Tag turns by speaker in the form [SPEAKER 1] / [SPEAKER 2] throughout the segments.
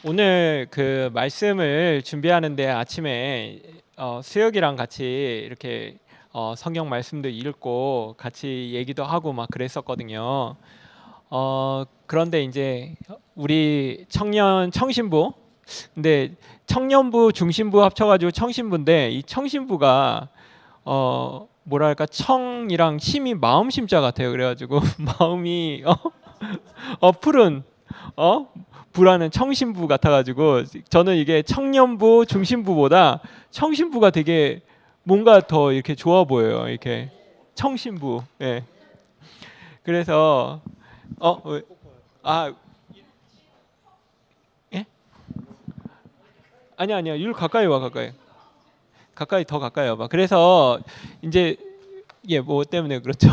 [SPEAKER 1] 오늘 그 말씀을 준비하는데 아침에 수혁이랑 같이 이렇게 성경 말씀도 읽고 같이 얘기도 하고 막 그랬었거든요. 그런데 이제 우리 청신부, 근데 청년부 중심부 합쳐가지고 청신부인데 이 청신부가 뭐랄까 청이랑 심이 마음 심자 같아요. 그래가지고 마음이 푸른 어 부라는 청신부 같아가지고 저는 이게 청년부 중심부보다 청신부가 되게 뭔가 더 이렇게 좋아 보여요. 이렇게 청신부. 예. 그래서 어 아 예? 아니야 율 가까이 와 가까이 더 가까이 와봐. 그래서 이제 뭐 때문에 그렇죠?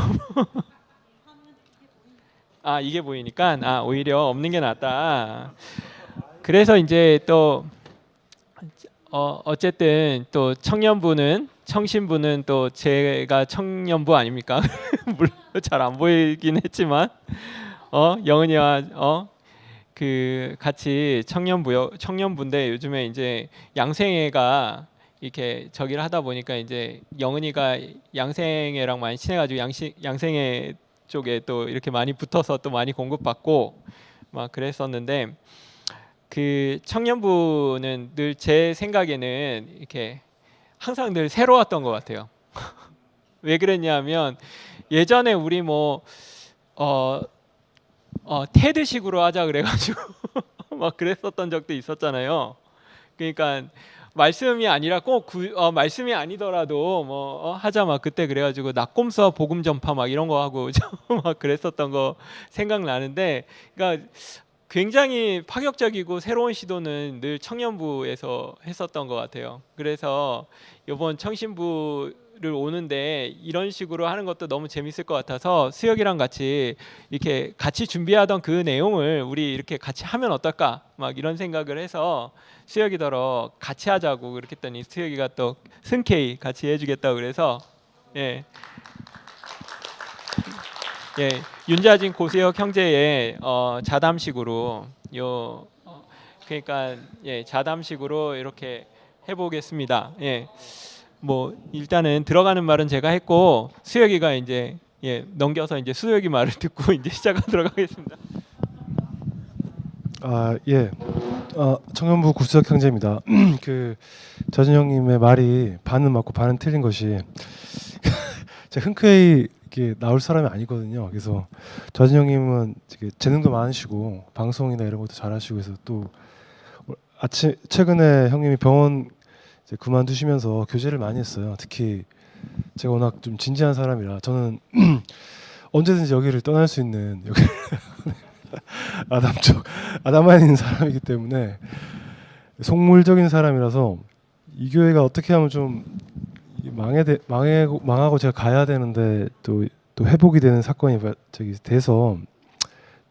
[SPEAKER 1] 아 이게 보이니까 오히려 없는 게 낫다. 그래서 이제 또 어쨌든 또 청년부는 청신부는 또 제가 청년부 아닙니까? 물론 잘 안 보이긴 했지만 영은이와 그 같이 청년부인데 요즘에 이제 양생애가 이렇게 저기를 하다 보니까 이제 영은이가 양생애랑 많이 친해가지고 양생애 쪽에 또 이렇게 많이 붙어서 또 많이 공급받고 막 그랬었는데 그 청년부는 늘 제 생각에는 이렇게 항상 늘 새로웠던 것 같아요. 왜 그랬냐면 예전에 우리 테드식으로 하자 그래가지고 막 그랬었던 적도 있었잖아요. 그러니까 말씀이 아니라 꼭 말씀이 아니더라도 하자 막 그때 그래가지고 낙곰수와 복음 전파 막 이런 거 하고 막 그랬었던 거 생각나는데, 그러니까 굉장히 파격적이고 새로운 시도는 늘 청년부에서 했었던 것 같아요. 그래서 이번 청신부를 오는데 이런 식으로 하는 것도 너무 재밌을 것 같아서 수혁이랑 같이 이렇게 같이 준비하던 그 내용을 우리 이렇게 같이 하면 어떨까 막 이런 생각을 해서 수혁이더러 같이 하자고 그렇게 했더니 수혁이가 또 흔쾌히 같이 해주겠다고 그래서 예. 예, 윤자진 고세혁 형제의 자담식으로 그러니까 자담식으로 이렇게 해보겠습니다. 예, 뭐 일단은 들어가는 말은 제가 했고 수혁이가 이제 넘겨서 이제 수혁이 말을 듣고 이제 시작하도록 하겠습니다.
[SPEAKER 2] 예. 청년부 구수혁 형제입니다. 그 저진 형님의 말이 반은 맞고 반은 틀린 것이 제가 흔쾌히 이렇게 나올 사람이 아니거든요. 그래서 저진 형님은 재능도 많으시고 방송이나 이런 것도 잘하시고 해서 또 최근에 형님이 병원 이제 그만두시면서 교제를 많이 했어요. 특히 제가 워낙 좀 진지한 사람이라 저는 언제든지 여기를 떠날 수 있는 여기 아담한 사람이기 때문에 속물적인 사람이라서 이 교회가 어떻게 하면 좀 망하고 제가 가야 되는데 또 회복이 되는 사건이 저기 돼서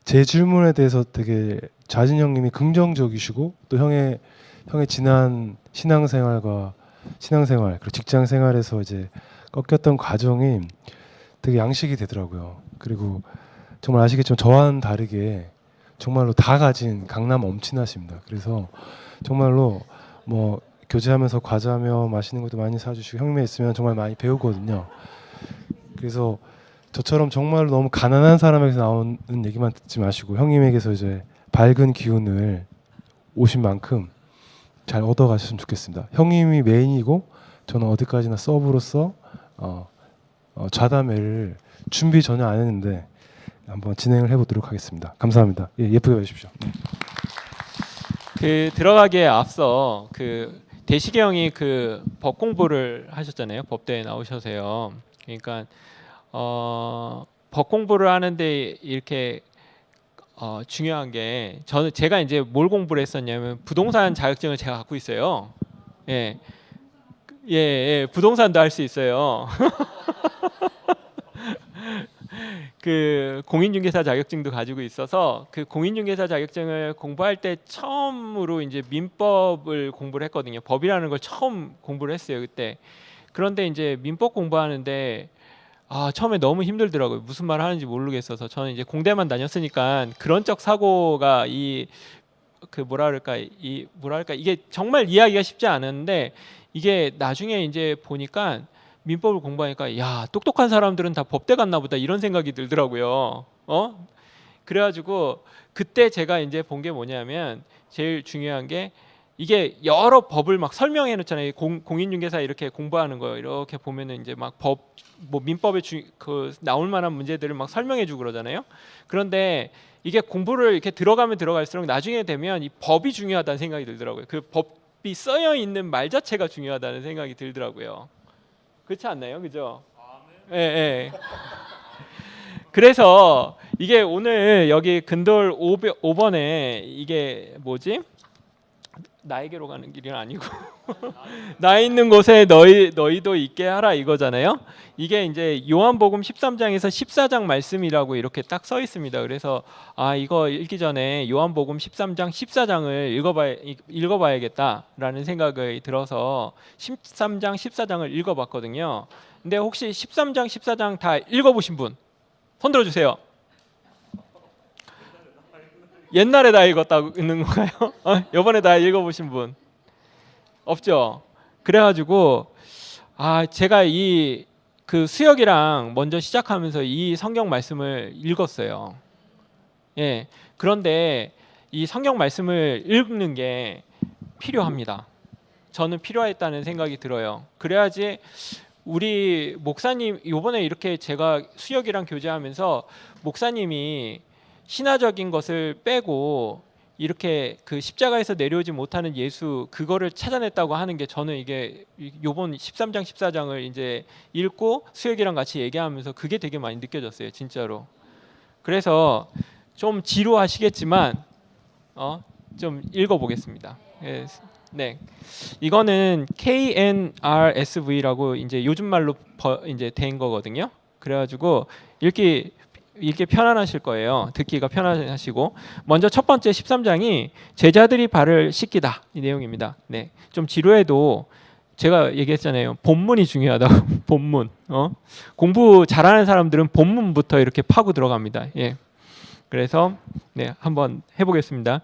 [SPEAKER 2] 제 질문에 대해서 되게 자진 형님이 긍정적이시고 또 형의 지난 신앙생활 그리고 직장 생활에서 이제 꺾였던 과정이 되게 양식이 되더라고요. 그리고 정말 아시겠지만 저와는 다르게 정말로 다 가진 강남 엄친아십니다. 그래서 정말로 뭐 교제하면서 과자며 맛있는 것도 많이 사주시고 형님에 있으면 정말 많이 배우거든요. 그래서 저처럼 정말로 너무 가난한 사람에게서 나오는 얘기만 듣지 마시고 형님에게서 이제 밝은 기운을 오신 만큼 잘 얻어가셨으면 좋겠습니다. 형님이 메인이고 저는 어디까지나 서브로서 좌담회를 준비 전혀 안 했는데 한번 진행을 해보도록 하겠습니다. 감사합니다. 예쁘게 봐주십시오.
[SPEAKER 1] 그 들어가기에 앞서 그 대식이 형이 그 법 공부를 하셨잖아요. 법대에 나오셔서요. 그러니까 법 공부를 하는데 이렇게 중요한 게 제가 이제 뭘 공부를 했었냐면 부동산 자격증을 제가 갖고 있어요. 예, 부동산도 할 수 있어요. 그 공인중개사 자격증도 가지고 있어서 그 공인중개사 자격증을 공부할 때 처음으로 이제 민법을 공부를 했거든요. 법이라는 걸 처음 공부를 했어요 그때. 그런데 이제 민법 공부하는데 처음에 너무 힘들더라고요. 무슨 말 하는지 모르겠어서. 저는 이제 공대만 다녔으니까 그런 적 사고가 이 그 뭐라 그럴까 이 뭐라 그럴까 이게 정말 이해하기가 쉽지 않은데 이게 나중에 이제 보니까 민법을 공부하니까 야 똑똑한 사람들은 다 법대 갔나 보다 이런 생각이 들더라고요. 그래가지고 그때 제가 이제 본 게 뭐냐면 제일 중요한 게 이게 여러 법을 막 설명해 놓잖아요. 공인중개사 이렇게 공부하는 거 이렇게 보면은 이제 막 법 뭐 민법에 그 나올 만한 문제들을 막 설명해 주고 그러잖아요. 그런데 이게 공부를 이렇게 들어가면 들어갈수록 나중에 되면 이 법이 중요하다는 생각이 들더라고요. 그 법이 쓰여 있는 말 자체가 중요하다는 생각이 들더라고요. 그렇지 않나요? 그죠? 예, 예. 그래서 이게 오늘 여기 근돌 5번에 이게 뭐지? 나에게로 가는 길은 아니고 나 있는 곳에 너희도 있게 하라 이거잖아요. 이게 이제 요한복음 13장에서 14장 말씀이라고 이렇게 딱 써 있습니다. 그래서 이거 읽기 전에 요한복음 13장 14장을 읽어봐야겠다라는 생각이 들어서 13장 14장을 읽어봤거든요. 근데 혹시 13장 14장 다 읽어보신 분 손 들어주세요. 옛날에 다 읽었다고 있는 건가요? 이번에 다 읽어보신 분 없죠? 그래가지고 제가 이 그 수혁이랑 먼저 시작하면서 이 성경 말씀을 읽었어요. 예. 그런데 이 성경 말씀을 읽는 게 필요합니다. 저는 필요했다는 생각이 들어요. 그래야지 우리 목사님 이번에 이렇게 제가 수혁이랑 교제하면서 목사님이 신화적인 것을 빼고 이렇게 그 십자가에서 내려오지 못하는 예수 그거를 찾아냈다고 하는 게 저는 이게 요번 13장 14장을 이제 읽고 수혁이랑 같이 얘기하면서 그게 되게 많이 느껴졌어요. 진짜로. 그래서 좀 지루하시겠지만 좀 읽어보겠습니다. 예, 네, 이거는 KNRSV라고 이제 요즘 말로 이제 된 거거든요. 그래가지고 읽기 편안하실 거예요. 듣기가 편안하시고 먼저 첫 번째 13장이 제자들이 발을 씻기다 이 내용입니다. 네, 좀 지루해도 제가 얘기했잖아요. 본문이 중요하다고. 본문. 공부 잘하는 사람들은 본문부터 이렇게 파고 들어갑니다. 예. 그래서 네, 한번 해보겠습니다.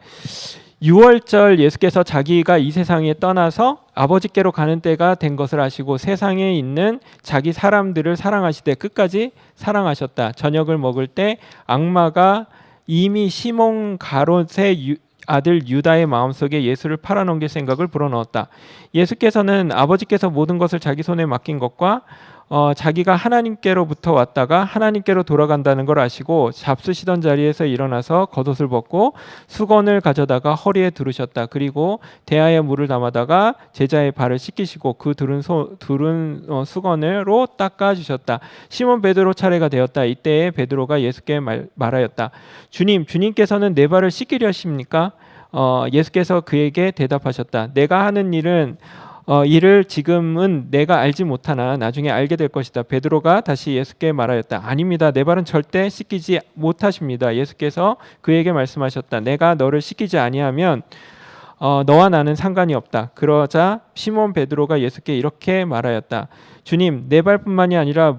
[SPEAKER 1] 6월절 예수께서 자기가 이 세상에 떠나서 아버지께로 가는 때가 된 것을 아시고 세상에 있는 자기 사람들을 사랑하시되 끝까지 사랑하셨다. 저녁을 먹을 때 악마가 이미 시몬 가롯의 아들 유다의 마음속에 예수를 팔아넘길 생각을 불어넣었다. 예수께서는 아버지께서 모든 것을 자기 손에 맡긴 것과 자기가 하나님께로부터 왔다가 하나님께로 돌아간다는 걸 아시고 잡수시던 자리에서 일어나서 겉옷을 벗고 수건을 가져다가 허리에 두르셨다. 그리고 대야에 물을 담아다가 제자의 발을 씻기시고 그 두른 수건으로 닦아주셨다. 시몬 베드로 차례가 되었다. 이때에 베드로가 예수께 말하였다. 주님께서는 내 발을 씻기려 하십니까? 예수께서 그에게 대답하셨다. 내가 하는 일을 지금은 내가 알지 못하나 나중에 알게 될 것이다. 베드로가 다시 예수께 말하였다. 아닙니다. 내 발은 절대 씻기지 못하십니다. 예수께서 그에게 말씀하셨다. 내가 너를 씻기지 아니하면 너와 나는 상관이 없다. 그러자 시몬 베드로가 예수께 이렇게 말하였다. 주님, 내 발뿐만이 아니라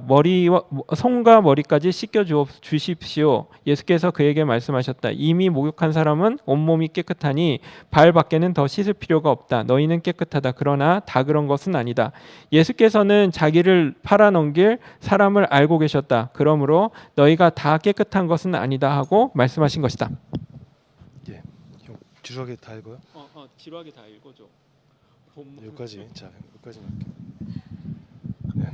[SPEAKER 1] 손과 머리까지 씻겨 주십시오. 예수께서 그에게 말씀하셨다. 이미 목욕한 사람은 온몸이 깨끗하니 발 밖에는 더 씻을 필요가 없다. 너희는 깨끗하다. 그러나 다 그런 것은 아니다. 예수께서는 자기를 팔아넘길 사람을 알고 계셨다. 그러므로 너희가 다 깨끗한 것은 아니다 하고 말씀하신 것이다.
[SPEAKER 2] 예, 지루하게 다 읽어요?
[SPEAKER 1] 지루하게 다 읽어줘.
[SPEAKER 2] 여기까지. 자, 여기까지 할게요. 네.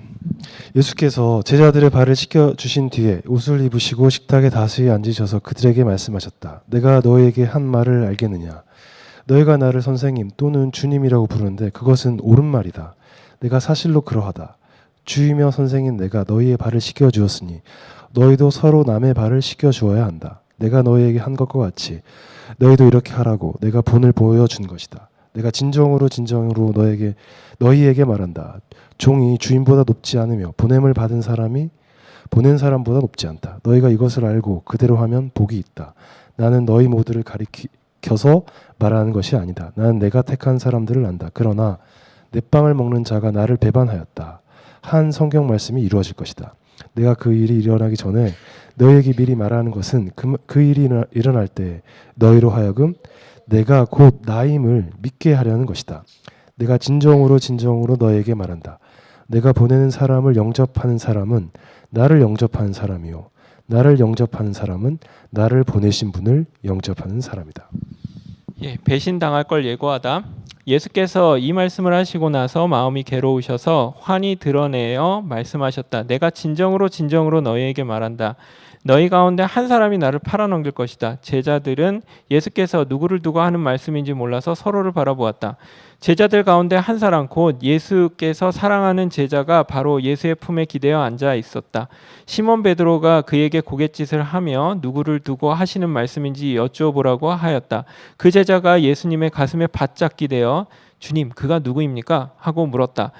[SPEAKER 2] 예수께서 제자들의 발을 씻겨 주신 뒤에 옷을 입으시고 식탁에 다시 앉으셔서 그들에게 말씀하셨다. 내가 너에게 한 말을 알겠느냐? 너희가 나를 선생님 또는 주님이라고 부르는데 그것은 옳은 말이다. 내가 사실로 그러하다. 주이며 선생인 내가 너희의 발을 씻겨 주었으니 너희도 서로 남의 발을 씻겨 주어야 한다. 내가 너희에게 한 것과 같이 너희도 이렇게 하라고 내가 본을 보여준 것이다. 내가 진정으로 너희에게 말한다. 종이 주인보다 높지 않으며 보냄을 받은 사람이 보낸 사람보다 높지 않다. 너희가 이것을 알고 그대로 하면 복이 있다. 나는 너희 모두를 가리켜서 말하는 것이 아니다. 나는 내가 택한 사람들을 안다. 그러나 내 빵을 먹는 자가 나를 배반하였다. 한 성경 말씀이 이루어질 것이다. 내가 그 일이 일어나기 전에 너희에게 미리 말하는 것은 그 일이 일어날 때 너희로 하여금 내가 곧 나임을 믿게 하려는 것이다. 내가 진정으로 진정으로 너에게 말한다. 내가 보내는 사람을 영접하는 사람은 나를 영접하는 사람이요 나를 영접하는 사람은 나를 보내신 분을 영접하는 사람이다.
[SPEAKER 1] 예, 배신당할 걸 예고하다. 예수께서 이 말씀을 하시고 나서 마음이 괴로우셔서 환히 드러내어 말씀하셨다. 내가 진정으로 진정으로 너희에게 말한다. 너희 가운데 한 사람이 나를 팔아넘길 것이다. 제자들은 예수께서 누구를 두고 하는 말씀인지 몰라서 서로를 바라보았다. 제자들 가운데 한 사람 곧 예수께서 사랑하는 제자가 바로 예수의 품에 기대어 앉아 있었다. 시몬 베드로가 그에게 고갯짓을 하며 누구를 두고 하시는 말씀인지 여쭈어보라고 하였다. 그 제자가 예수님의 가슴에 바짝 기대어 주님 그가 누구입니까? 하고 물었다.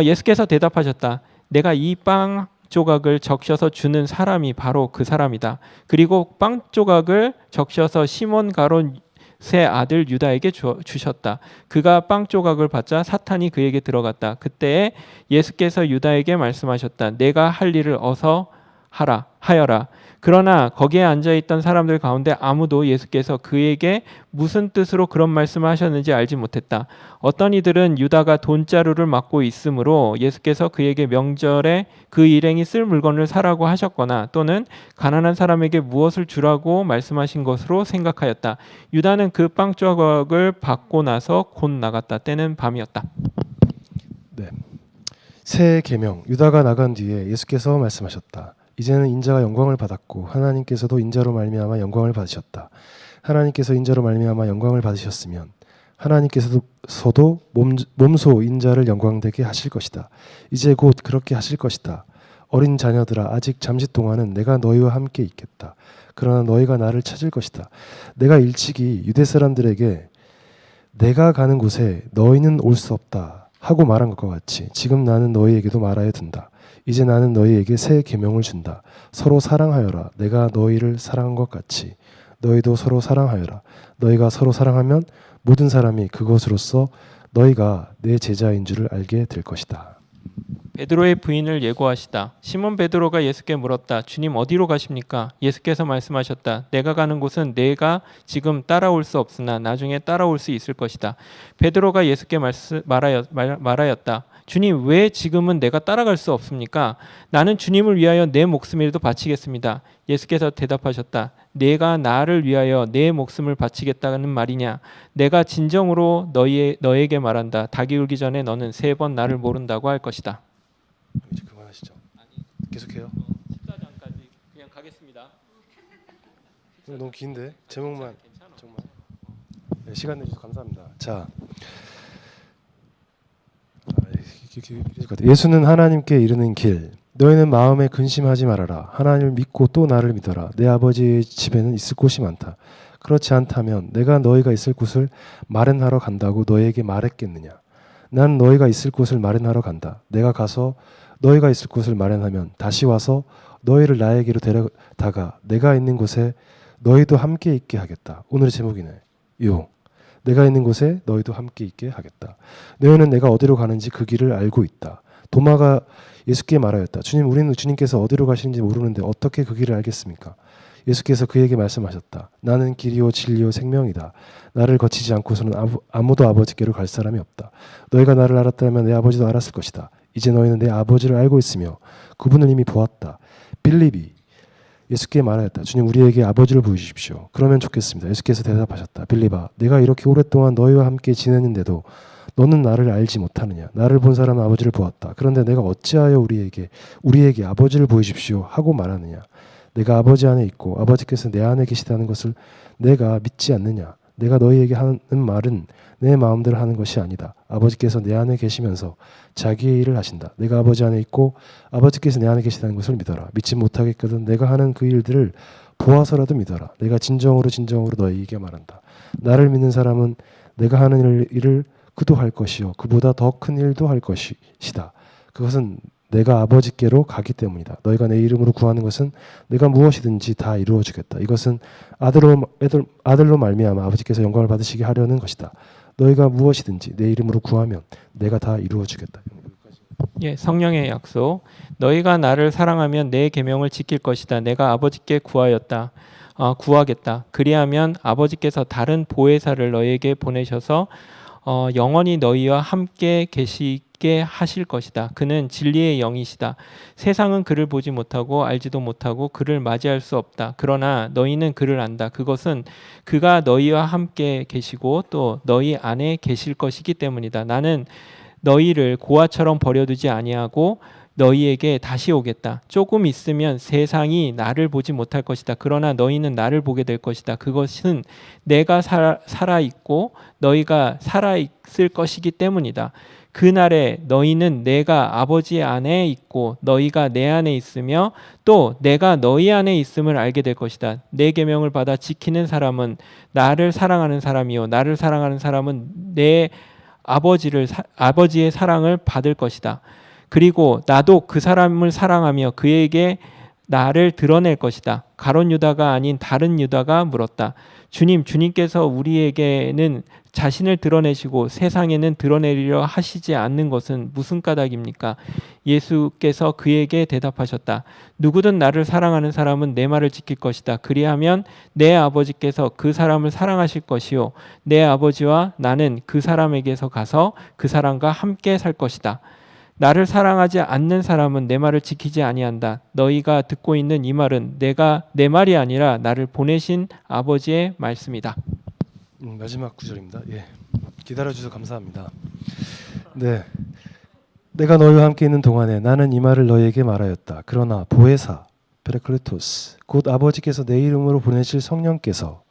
[SPEAKER 1] 예수께서 대답하셨다. 내가 이 빵 조각을 적셔서 주는 사람이 바로 그 사람이다. 그리고 빵 조각을 적셔서 시몬 가롯 새 아들 유다에게 주셨다. 그가 빵 조각을 받자 사탄이 그에게 들어갔다. 그때 예수께서 유다에게 말씀하셨다. 내가 할 일을 어서 하여라. 그러나 거기에 앉아있던 사람들 가운데 아무도 예수께서 그에게 무슨 뜻으로 그런 말씀을 하셨는지 알지 못했다. 어떤 이들은 유다가 돈자루를 맡고 있으므로 예수께서 그에게 명절에 그 일행이 쓸 물건을 사라고 하셨거나 또는 가난한 사람에게 무엇을 주라고 말씀하신 것으로 생각하였다. 유다는 그 빵 조각을 받고 나서 곧 나갔다. 때는 밤이었다.
[SPEAKER 2] 네. 새 계명 유다가 나간 뒤에 예수께서 말씀하셨다. 이제는 인자가 영광을 받았고 하나님께서도 인자로 말미암아 영광을 받으셨다. 하나님께서 인자로 말미암아 영광을 받으셨으면 하나님께서도 몸소 인자를 영광되게 하실 것이다. 이제 곧 그렇게 하실 것이다. 어린 자녀들아 아직 잠시 동안은 내가 너희와 함께 있겠다. 그러나 너희가 나를 찾을 것이다. 내가 일찍이 유대 사람들에게 내가 가는 곳에 너희는 올 수 없다 하고 말한 것과 같이 지금 나는 너희에게도 말하여 둔다. 이제 나는 너희에게 새 계명을 준다. 서로 사랑하여라. 내가 너희를 사랑한 것 같이 너희도 서로 사랑하여라. 너희가 서로 사랑하면 모든 사람이 그것으로써 너희가 내 제자인 줄을 알게 될 것이다.
[SPEAKER 1] 베드로의 부인을 예고하시다. 시몬 베드로가 예수께 물었다. 주님 어디로 가십니까? 예수께서 말씀하셨다. 내가 가는 곳은 내가 지금 따라올 수 없으나 나중에 따라올 수 있을 것이다. 베드로가 예수께 말하였다. 주님 왜 지금은 내가 따라갈 수 없습니까? 나는 주님을 위하여 내 목숨이라도 바치겠습니다. 예수께서 대답하셨다. 내가 나를 위하여 내 목숨을 바치겠다는 말이냐? 내가 진정으로 너에게 말한다. 닭이 울기 전에 너는 3번 나를 모른다고 할 것이다.
[SPEAKER 2] 이제 그만하시죠. 계속해요.
[SPEAKER 1] 14장까지 그냥 가겠습니다.
[SPEAKER 2] 너무 긴데 제목만 정말 네, 시간 내주셔서 감사합니다. 자, 예수는 하나님께 이르는 길. 너희는 마음에 근심하지 말아라. 하나님을 믿고 또 나를 믿어라. 내 아버지의 집에는 있을 곳이 많다. 그렇지 않다면 내가 너희가 있을 곳을 마련하러 간다고 너희에게 말했겠느냐. 난 너희가 있을 곳을 마련하러 간다. 내가 가서 너희가 있을 곳을 마련하면 다시 와서 너희를 나에게로 데려다가 내가 있는 곳에 너희도 함께 있게 하겠다. 오늘의 제목이네. 내가 있는 곳에 너희도 함께 있게 하겠다. 너희는 내가 어디로 가는지 그 길을 알고 있다. 도마가 예수께 말하였다. 주님, 우리는 주님께서 어디로 가시는지 모르는데 어떻게 그 길을 알겠습니까? 예수께서 그에게 말씀하셨다. 나는 길이요 진리요 생명이다. 나를 거치지 않고서는 아무도 아버지께로 갈 사람이 없다. 너희가 나를 알았다면 내 아버지도 알았을 것이다. 이제 너희는 내 아버지를 알고 있으며 그분을 이미 보았다. 빌립이 예수께 말하였다. 주님 우리에게 아버지를 보여주십시오. 그러면 좋겠습니다. 예수께서 대답하셨다. 빌립아 내가 이렇게 오랫동안 너희와 함께 지냈는데도 너는 나를 알지 못하느냐. 나를 본 사람은 아버지를 보았다. 그런데 내가 어찌하여 우리에게 아버지를 보여주십시오 하고 말하느냐. 내가 아버지 안에 있고 아버지께서 내 안에 계시다는 것을 내가 믿지 않느냐. 내가 너희에게 하는 말은 내 마음대로 하는 것이 아니다. 아버지께서 내 안에 계시면서 자기의 일을 하신다. 내가 아버지 안에 있고 아버지께서 내 안에 계시다는 것을 믿어라. 믿지 못하겠거든 내가 하는 그 일들을 보아서라도 믿어라. 내가 진정으로 너희에게 말한다. 나를 믿는 사람은 내가 하는 일을 그도 할 것이요 그보다 더 큰 일도 할 것이다. 그것은 내가 아버지께로 가기 때문이다. 너희가 내 이름으로 구하는 것은 내가 무엇이든지 다 이루어 주겠다. 이것은 아들로 말미암아 아버지께서 영광을 받으시게 하려는 것이다. 너희가 무엇이든지 내 이름으로 구하면 내가 다 이루어 주겠다.
[SPEAKER 1] 예, 성령의 약속. 너희가 나를 사랑하면 내 계명을 지킬 것이다. 내가 아버지께 구하였다. 구하겠다. 그리하면 아버지께서 다른 보혜사를 너희에게 보내셔서 영원히 너희와 함께 계시게 하실 것이다. 그는 진리의 영이시다. 세상은 그를 보지 못하고 알지도 못하고 그를 맞이할 수 없다. 그러나 너희는 그를 안다. 그것은 그가 너희와 함께 계시고 또 너희 안에 계실 것이기 때문이다. 나는 너희를 고아처럼 버려두지 아니하고 너희에게 다시 오겠다. 조금 있으면 세상이 나를 보지 못할 것이다. 그러나 너희는 나를 보게 될 것이다. 그것은 내가 살아 있고 너희가 살아 있을 것이기 때문이다. 그날에 너희는 내가 아버지 안에 있고 너희가 내 안에 있으며 또 내가 너희 안에 있음을 알게 될 것이다. 내 계명을 받아 지키는 사람은 나를 사랑하는 사람이요 나를 사랑하는 사람은 내 아버지의 사랑을 받을 것이다. 그리고 나도 그 사람을 사랑하며 그에게 나를 드러낼 것이다. 가룟 유다가 아닌 다른 유다가 물었다. 주님께서 우리에게는 자신을 드러내시고 세상에는 드러내리려 하시지 않는 것은 무슨 까닭입니까? 예수께서 그에게 대답하셨다. 누구든 나를 사랑하는 사람은 내 말을 지킬 것이다. 그리하면 내 아버지께서 그 사람을 사랑하실 것이요 내 아버지와 나는 그 사람에게서 가서 그 사람과 함께 살 것이다. 나를 사랑하지 않는 사람은 내 말을 지키지 아니한다. 너희가 듣고 있는 이 말은 내 말이 아니라 나를 보내신 아버지의 말씀이다.
[SPEAKER 2] 마지막 구절입니다. 예, 기다려주셔서 감사합니다. 네, 내가 너희와 함께 있는 동안에 나는 이 말을 너희에게 말하였다. 그러나 보혜사, 페라클리토스, 곧 아버지께서 내 이름으로 보내실 성령께서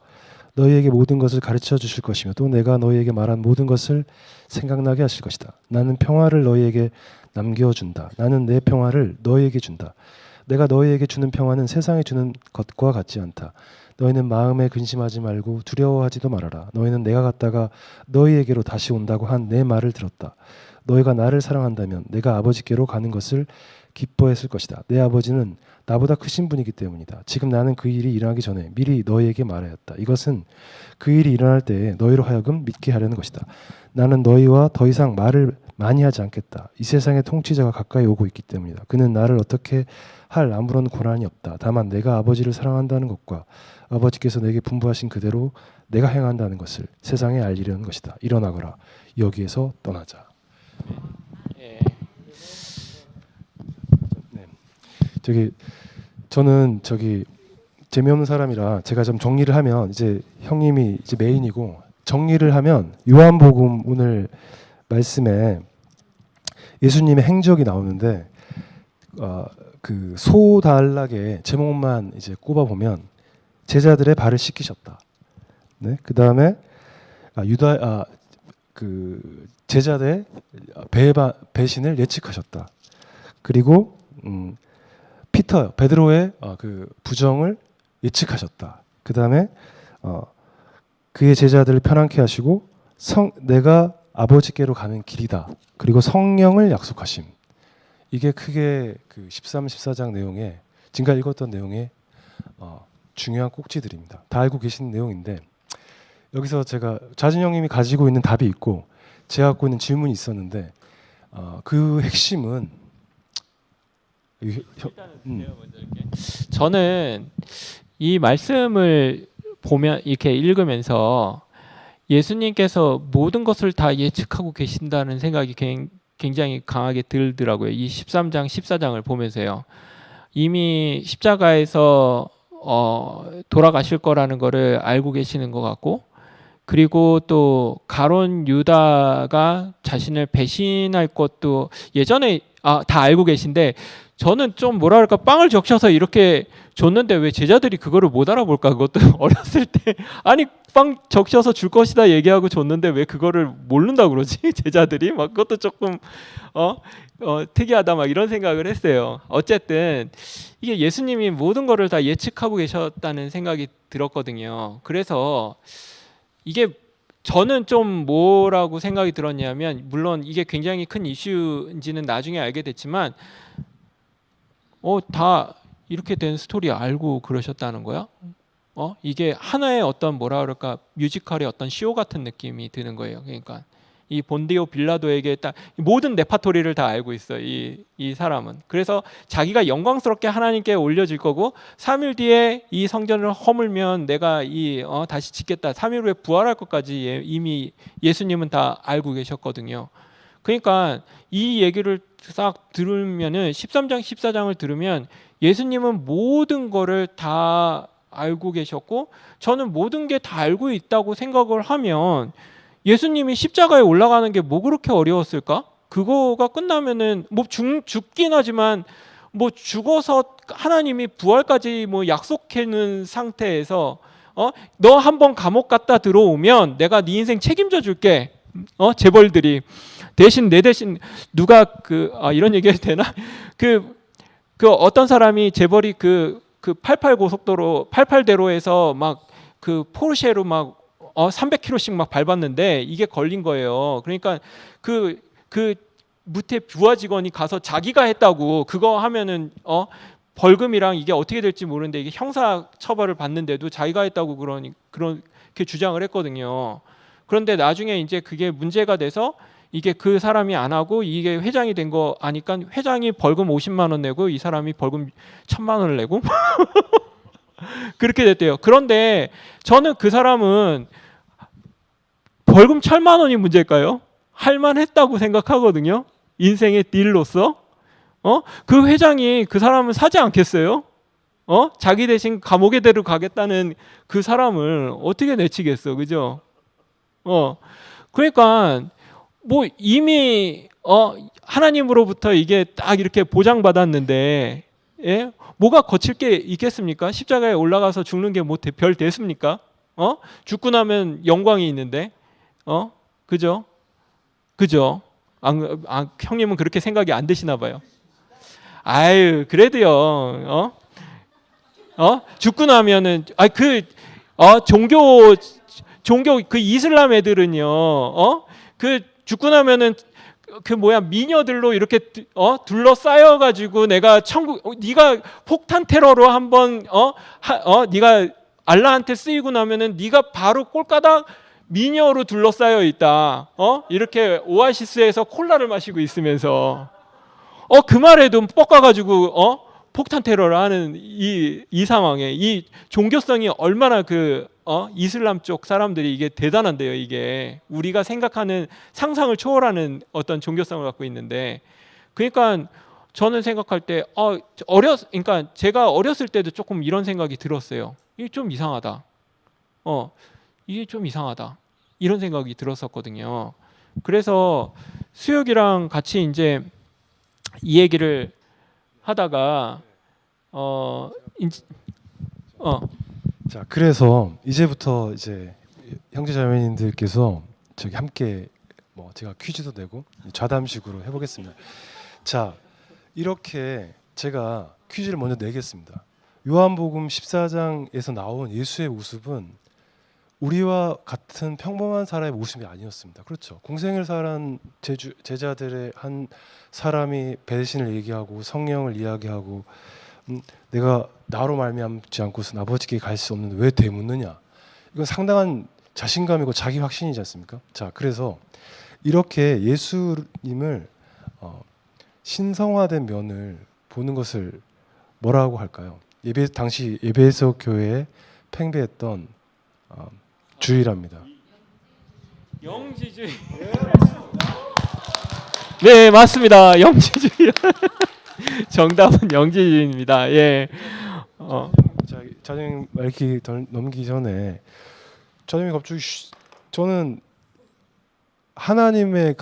[SPEAKER 2] 너희에게 모든 것을 가르쳐 주실 것이며 또 내가 너희에게 말한 모든 것을 생각나게 하실 것이다. 나는 평화를 너희에게 남겨준다. 나는 내 평화를 너희에게 준다. 내가 너희에게 주는 평화는 세상에 주는 것과 같지 않다. 너희는 마음에 근심하지 말고 두려워하지도 말아라. 너희는 내가 갔다가 너희에게로 다시 온다고 한 내 말을 들었다. 너희가 나를 사랑한다면 내가 아버지께로 가는 것을 기뻐했을 것이다. 내 아버지는 나보다 크신 분이기 때문이다. 지금 나는 그 일이 일어나기 전에 미리 너희에게 말하였다. 이것은 그 일이 일어날 때에 너희로 하여금 믿게 하려는 것이다. 나는 너희와 더 이상 말을 많이 하지 않겠다. 이 세상의 통치자가 가까이 오고 있기 때문이다. 그는 나를 어떻게 할 아무런 권한이 없다. 다만 내가 아버지를 사랑한다는 것과 아버지께서 내게 분부하신 그대로 내가 행한다는 것을 세상에 알리려는 것이다. 일어나거라. 여기에서 떠나자.
[SPEAKER 1] 예.
[SPEAKER 2] 저는 재미없는 사람이라 제가 좀 정리를 하면 이제 형님이 이제 메인이고 정리를 하면 요한복음 오늘 말씀에 예수님의 행적이 나오는데 그 소단락에 제목만 이제 꼽아 보면 제자들의 발을 씻기셨다. 네, 그 다음에 그 제자들의 배신을 예측하셨다. 그리고 베드로의 그 부정을 예측하셨다. 그 다음에 그의 제자들을 편안케 하시고 내가 아버지께로 가는 길이다. 그리고 성령을 약속하심. 이게 크게 그 13, 14장 내용에 지금까지 읽었던 내용의 중요한 꼭지들입니다. 다 알고 계신 내용인데 여기서 제가 자진 형님이 가지고 있는 답이 있고 제가 갖고 있는 질문이 있었는데 그 핵심은
[SPEAKER 1] 저는 이 말씀을 보면 이렇게 읽으면서 예수님께서 모든 것을 다 예측하고 계신다는 생각이 굉장히 강하게 들더라고요. 이 13장, 14장을 보면서요. 이미 십자가에서 돌아가실 거라는 거를 알고 계시는 것 같고 그리고 또 가룟 유다가 자신을 배신할 것도 예전에 다 알고 계신데 저는 좀 뭐랄까 빵을 적셔서 이렇게 줬는데 왜 제자들이 그거를 못 알아볼까? 그것도 어렸을 때 아니 빵 적셔서 줄 것이다 얘기하고 줬는데 왜 그거를 모른다 그러지? 제자들이 막 그것도 조금 특이하다 막 이런 생각을 했어요. 어쨌든 이게 예수님이 모든 거를 다 예측하고 계셨다는 생각이 들었거든요. 그래서 이게 저는 좀 뭐라고 생각이 들었냐면 물론 이게 굉장히 큰 이슈인지는 나중에 알게 됐지만 다 이렇게 된 스토리 알고 그러셨다는 거야? 이게 하나의 어떤 뭐라 그럴까 뮤지컬의 어떤 쇼 같은 느낌이 드는 거예요. 그러니까 이 본디오 빌라도에게 딱 모든 레파토리를 다 알고 있어. 이 사람은. 그래서 자기가 영광스럽게 하나님께 올려질 거고 3일 뒤에 이 성전을 허물면 내가 다시 짓겠다. 3일 후에 부활할 것까지 이미 예수님은 다 알고 계셨거든요. 그러니까 이 얘기를 싹 들으면은 13장 14장을 들으면 예수님은 모든 거를 다 알고 계셨고 저는 모든 게 다 알고 있다고 생각을 하면 예수님이 십자가에 올라가는 게 뭐 그렇게 어려웠을까? 그거가 끝나면은 뭐 죽긴 하지만 뭐 죽어서 하나님이 부활까지 뭐 약속해 놓은 상태에서 너 한번 감옥 갔다 들어오면 내가 네 인생 책임져 줄게. 재벌들이 대신 내 대신 누가 이런 얘기 해도 되나? 그 어떤 사람이 재벌이 그 88 고속도로 88대로에서 막 그 포르쉐로 막 300km씩 막 밟았는데 이게 걸린 거예요. 그러니까 그 무태 부하 직원이 가서 자기가 했다고 그거 하면은 벌금이랑 이게 어떻게 될지 모르는데 이게 형사 처벌을 받는데도 자기가 했다고 그렇게 주장을 했거든요. 그런데 나중에 이제 그게 문제가 돼서 이게 그 사람이 안 하고 이게 회장이 된 거 아니까 회장이 벌금 50만 원 내고 이 사람이 벌금 1,000만 원을 내고 그렇게 됐대요. 그런데 저는 그 사람은 벌금 1,000만 원이 문제일까요? 할만했다고 생각하거든요. 인생의 딜로서. 그 회장이 그 사람을 사지 않겠어요? 자기 대신 감옥에 데려가겠다는 그 사람을 어떻게 내치겠어, 그죠? 그러니까 뭐 이미 하나님으로부터 이게 딱 이렇게 보장받았는데, 예? 뭐가 거칠 게 있겠습니까? 십자가에 올라가서 죽는 게 뭐 별 대수입니까? 죽고 나면 영광이 있는데, 그죠? 형님은 그렇게 생각이 안 드시나 봐요. 아유, 그래도요, 죽고 나면은, 종교 그 이슬람 애들은요, 죽고 나면은 미녀들로 이렇게 둘러싸여 가지고 내가 천국 네가 폭탄 테러로 한번 네가 알라한테 쓰이고 나면은 네가 바로 꼴까닥 미녀로 둘러싸여 있다. 이렇게 오아시스에서 콜라를 마시고 있으면서 그 말에도 뻑가 가지고 폭탄 테러를 하는 이 상황에 이 종교성이 얼마나 이슬람 쪽 사람들이 이게 대단한데요. 이게 우리가 생각하는 상상을 초월하는 어떤 종교성을 갖고 있는데, 그러니까 저는 생각할 때 그러니까 제가 어렸을 때도 조금 이런 생각이 들었어요. 이게 좀 이상하다. 이게 좀 이상하다. 이런 생각이 들었었거든요. 그래서 수혁이랑 같이 이제 이 얘기를 하다가
[SPEAKER 2] 자, 그래서 이제부터 이제 형제자매님들께서 저기 함께 뭐 제가 퀴즈도 내고 좌담식으로 해보겠습니다. 자, 이렇게 제가 퀴즈를 먼저 내겠습니다. 요한복음 14장에서 나온 예수의 모습은 우리와 같은 평범한 사람의 모습이 아니었습니다. 그렇죠. 공생을 살한 제자들의 한 사람이 배신을 얘기하고 성령을 이야기하고 내가 나로 말미암지 않고서는 아버지께 갈 수 없는데 왜 되묻느냐. 이건 상당한 자신감이고 자기 확신이지 않습니까? 자, 그래서 이렇게 예수님을 신성화된 면을 보는 것을 뭐라고 할까요? 당시 에베소 교회에 팽배했던 주의랍니다.
[SPEAKER 1] 영지주의. 네, 맞습니다. 영지주의. 정답은 영지주의입니다. 예.
[SPEAKER 2] 자, 자정 말기 넘기 전에 자정이 갑자기 저는 하나님의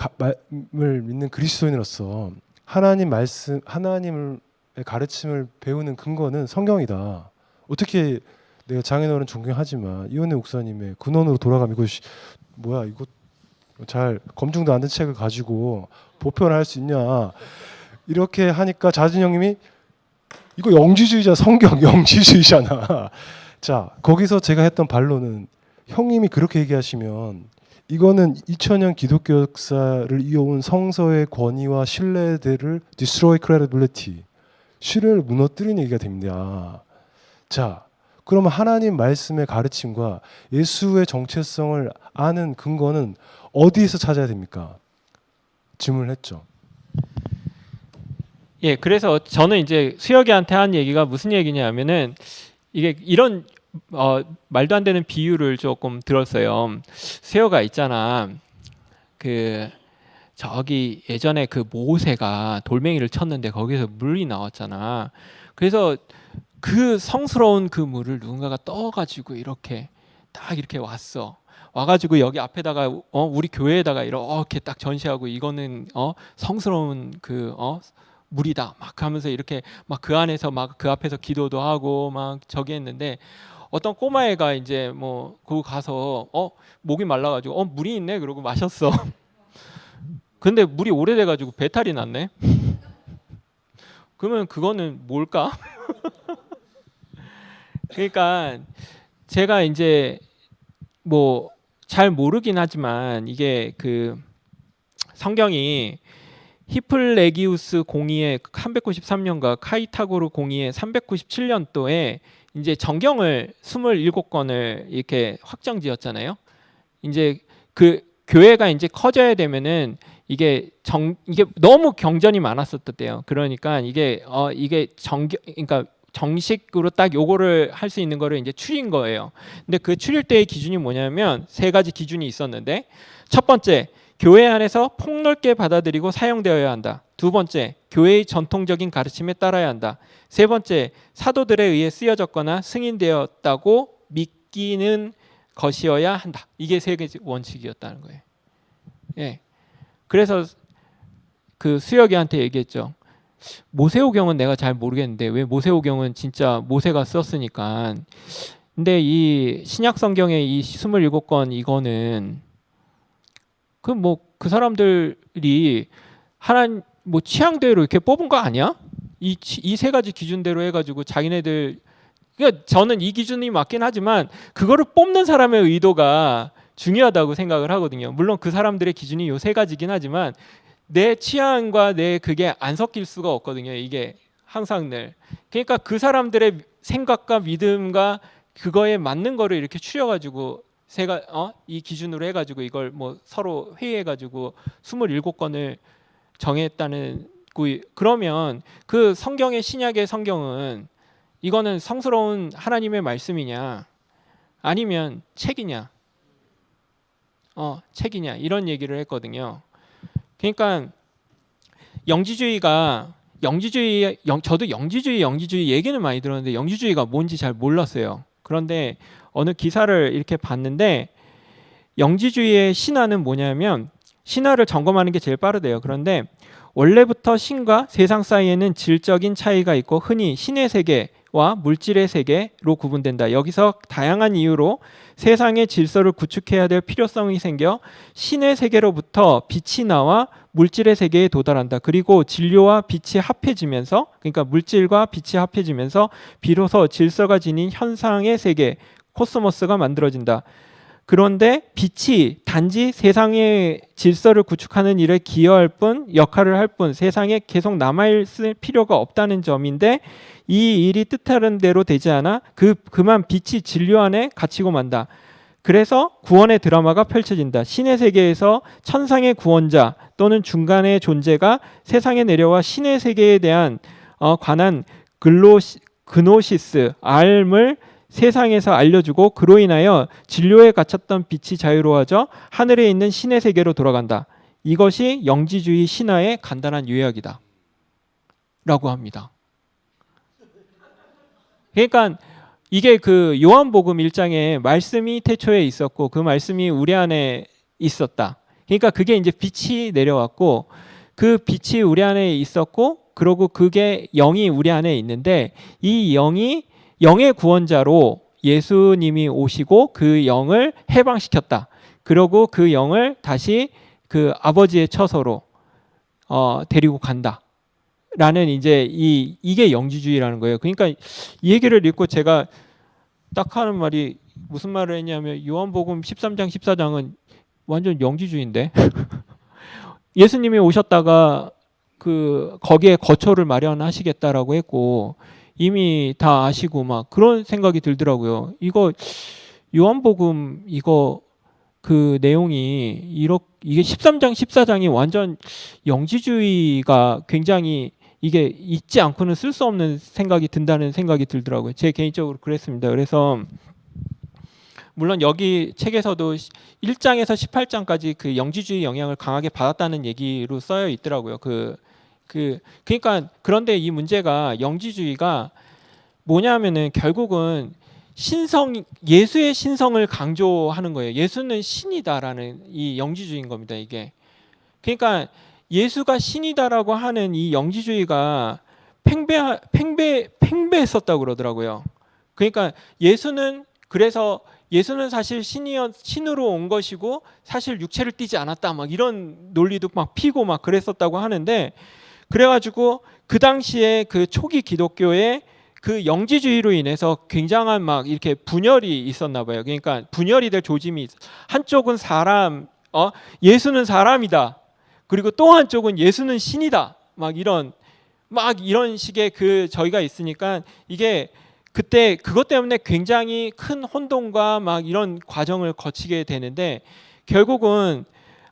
[SPEAKER 2] 말을 믿는 그리스도인으로서 하나님 말씀, 하나님의 가르침을 배우는 근거는 성경이다. 어떻게 내가 장인어른 존경하지만 이현애 목사님의 근원으로 돌아가면 이거 뭐야 이거 잘 검증도 안 된 책을 가지고 보편을 할 수 있냐 이렇게 하니까 자진 형님이 이거 영지주의자 성경 영지주의잖아. 자, 거기서 제가 했던 반론은 형님이 그렇게 얘기하시면 이거는 2000년 기독교 역사를 이어온 성서의 권위와 신뢰들을 destroy credibility, 신뢰를 무너뜨리는 얘기가 됩니다. 자, 그러면 하나님 말씀의 가르침과 예수의 정체성을 아는 근거는 어디에서 찾아야 됩니까? 질문을 했죠.
[SPEAKER 1] 예, 그래서 저는 이제 수혁이한테 한 얘기가 무슨 얘기냐면은 이게 이런 말도 안 되는 비유를 조금 들었어요. 수혁아 있잖아. 그 저기 예전에 그 모세가 돌멩이를 쳤는데 거기서 물이 나왔잖아. 그래서 그 성스러운 그 물을 누군가가 떠가지고 이렇게 딱 이렇게 왔어. 와가지고 여기 앞에다가 우리 교회에다가 이렇게 딱 전시하고 이거는 성스러운 그 물이다 막 하면서 이렇게 막 그 안에서 막 그 앞에서 기도도 하고 막 저기 했는데 어떤 꼬마애가 이제 뭐 그거 가서 목이 말라가지고 물이 있네 그러고 마셨어. 근데 물이 오래돼가지고 배탈이 났네. 그러면 그거는 뭘까? 그러니까 제가 이제 뭐 잘 모르긴 하지만 이게 그 성경이 히플레기우스 공의의 393년과 카이타고르 공의의 397년도에 이제 정경을 27권을 이렇게 확정지었잖아요. 이제 그 교회가 이제 커져야 되면은 이게 너무 경전이 많았었대요. 그러니까 이게 그러니까 정식으로 딱 요거를 할 수 있는 거를 이제 추린 거예요. 근데 그 추릴 때의 기준이 뭐냐면 세 가지 기준이 있었는데 첫 번째 교회 안에서 폭넓게 받아들이고 사용되어야 한다. 두 번째, 교회의 전통적인 가르침에 따라야 한다. 세 번째, 사도들에 의해 쓰여졌거나 승인되었다고 믿기는 것이어야 한다. 이게 세 가지 원칙이었다는 거예요. 예. 그래서 그 수혁이한테 얘기했죠. 모세오경은 내가 잘 모르겠는데 왜 모세오경은 진짜 모세가 썼으니까. 근데 이 신약 성경의 이 27권 이거는 그 사람들이 하나님 뭐 취향대로 이렇게 뽑은 거 아니야? 이 세 가지 기준대로 해가지고 자기네들 그러니까 저는 이 기준이 맞긴 하지만 그거를 뽑는 사람의 의도가 중요하다고 생각을 하거든요. 물론 그 사람들의 기준이 요 세 가지긴 하지만 내 취향과 내 그게 안 섞일 수가 없거든요. 이게 항상 늘 그러니까 그 사람들의 생각과 믿음과 그거에 맞는 거를 이렇게 추려가지고 이 기준으로 해가지고 이걸 뭐 서로 회의해가지고 27권을 정했다는 그러면 그 성경의 신약의 성경은 이거는 성스러운 하나님의 말씀이냐 아니면 책이냐 책이냐 이런 얘기를 했거든요. 그러니까 저도 영지주의 얘기는 많이 들었는데 영지주의가 뭔지 잘 몰랐어요. 그런데 어느 기사를 이렇게 봤는데 영지주의의 신화는 뭐냐면 신화를 점검하는 게 제일 빠르대요. 그런데 원래부터 신과 세상 사이에는 질적인 차이가 있고 흔히 신의 세계와 물질의 세계로 구분된다. 여기서 다양한 이유로 세상의 질서를 구축해야 될 필요성이 생겨 신의 세계로부터 빛이 나와 물질의 세계에 도달한다. 그리고 진료와 빛이 합해지면서 그러니까 물질과 빛이 합해지면서 비로소 질서가 지닌 현상의 세계 코스모스가 만들어진다. 그런데 빛이 단지 세상의 질서를 구축하는 일에 기여할 뿐 역할을 할 뿐 세상에 계속 남아있을 필요가 없다는 점인데 이 일이 뜻하는 대로 되지 않아 그만 빛이 진료 안에 갇히고 만다. 그래서 구원의 드라마가 펼쳐진다. 신의 세계에서 천상의 구원자 또는 중간의 존재가 세상에 내려와 신의 세계에 대한 관한 그노시스 알을 세상에서 알려주고 그로 인하여 진료에 갇혔던 빛이 자유로워져 하늘에 있는 신의 세계로 돌아간다. 이것이 영지주의 신화의 간단한 요약이다 라고 합니다. 그러니까 이게 그 요한복음 1장에 말씀이 태초에 있었고 그 말씀이 우리 안에 있었다. 그러니까 그게 이제 빛이 내려왔고 그 빛이 우리 안에 있었고 그리고 그게 영이 우리 안에 있는데 이 영이 영의 구원자로 예수님이 오시고 그 영을 해방시켰다. 그리고 그 영을 다시 그 아버지의 처소로 데리고 간다. 라는 이제 이게 영지주의라는 거예요. 그러니까 이 얘기를 읽고 제가 딱 하는 말이 무슨 말을 했냐면 요한복음 13장 14장은 완전 영지주의인데 예수님이 오셨다가 그 거기에 거처를 마련하시겠다라고 했고 이미 다 아시고 막 그런 생각이 들더라고요. 이거 요한복음 이거 그 내용이 이게 13장 14장이 완전 영지주의가 굉장히 이게 잊지 않고는 쓸 수 없는 생각이 든다는 생각이 들더라고요. 제 개인적으로 그랬습니다. 그래서 물론 여기 책에서도 1장에서 18장까지 그 영지주의 영향을 강하게 받았다는 얘기로 써여 있더라고요. 그러니까 그런데 이 문제가 영지주의가 뭐냐면은 결국은 예수의 신성을 강조하는 거예요. 예수는 신이다라는 이 영지주의인 겁니다. 이게 그러니까 예수가 신이다라고 하는 이 영지주의가 팽배했었다고 그러더라고요. 그러니까 예수는 사실 신으로 온 것이고 사실 육체를 띠지 않았다 막 이런 논리도 막 피고 막 그랬었다고 하는데 그래가지고 그 당시에 그 초기 기독교의 그 영지주의로 인해서 굉장한 막 이렇게 분열이 있었나 봐요. 그러니까 분열이 될 조짐이 한쪽은 예수는 사람이다. 그리고 또 한쪽은 예수는 신이다. 막 이런 식의 저희가 있으니까 이게 그때 그것 때문에 굉장히 큰 혼동과 막 이런 과정을 거치게 되는데 결국은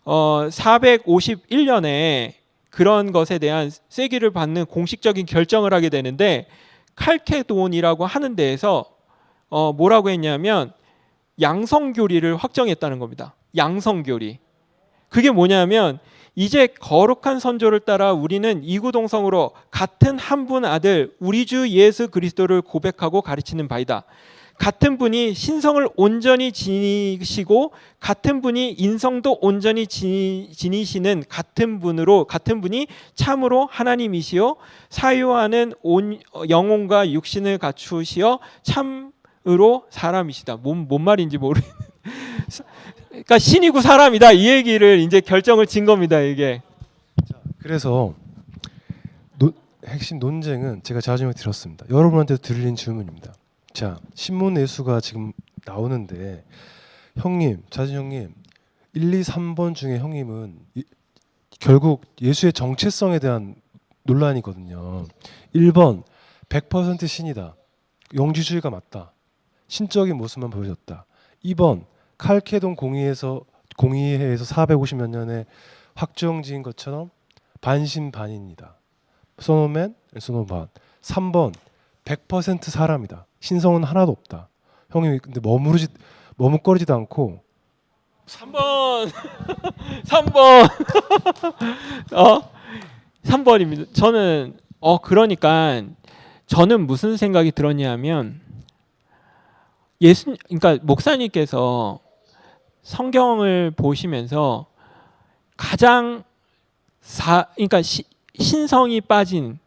[SPEAKER 1] 451년에 그런 것에 대한 쐐기를 받는 공식적인 결정을 하게 되는데 칼케돈이라고 하는 데에서 뭐라고 했냐면 양성교리를 확정했다는 겁니다. 양성교리. 그게 뭐냐면 이제 거룩한 선조를 따라 우리는 이구동성으로 같은 한 분 아들 우리 주 예수 그리스도를 고백하고 가르치는 바이다. 같은 분이 신성을 온전히 지니시고 같은 분이 인성도 온전히 지니시는 같은 분이 참으로 하나님이시요 사유하는 영혼과 육신을 갖추시어 참으로 사람이시다. 뭔 말인지 모르겠는데 그러니까 신이고 사람이다 이 얘기를 이제 결정을 진 겁니다. 이게
[SPEAKER 2] 그래서 핵심 논쟁은 제가 자중에 들었습니다. 여러분한테 드린 질문입니다. 자, 신문 내수가 지금 나오는데 형님, 자진 형님 1, 2, 3번 중에 형님은 결국 예수의 정체성에 대한 논란이거든요. 1번 100% 신이다. 영지주의가 맞다. 신적인 모습만 보여줬다. 2번 칼케돈 공의회에서 450몇 년에 확정지은 것처럼 반신반인이다. 소노맨, 소노반. 3번 100% 사람이다. 신성은 하나도 없다. 형님 근데 머뭇거리지도 않고
[SPEAKER 1] 3번 3번 3번입니다. 저는 그러니까 저는 무슨 생각이 들었냐면 그러니까 목사님께서 성경을 보시면서 가장 그러니까 신성이 빠진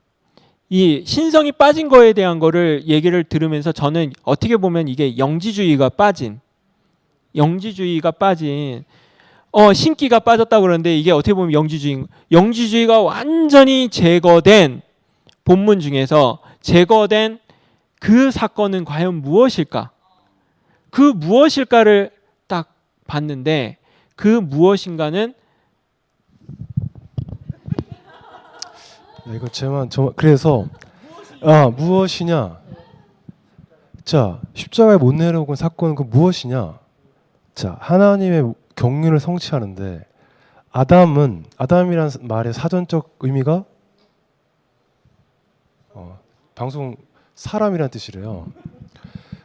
[SPEAKER 1] 거에 대한 거를 얘기를 들으면서 저는 어떻게 보면 이게 영지주의가 빠진 신기가 빠졌다고 그러는데 이게 어떻게 보면 영지주의가 완전히 제거된 본문 중에서 제거된 그 사건은 과연 무엇일까? 그 무엇일까를 딱 봤는데 그 무엇인가는
[SPEAKER 2] 이거 그래서 무엇이냐? 자, 십자가에 못 내려온 사건은 그 무엇이냐? 자, 하나님의 경륜을 성취하는데 아담이라는 말의 사전적 의미가 방송 사람이란 뜻이래요.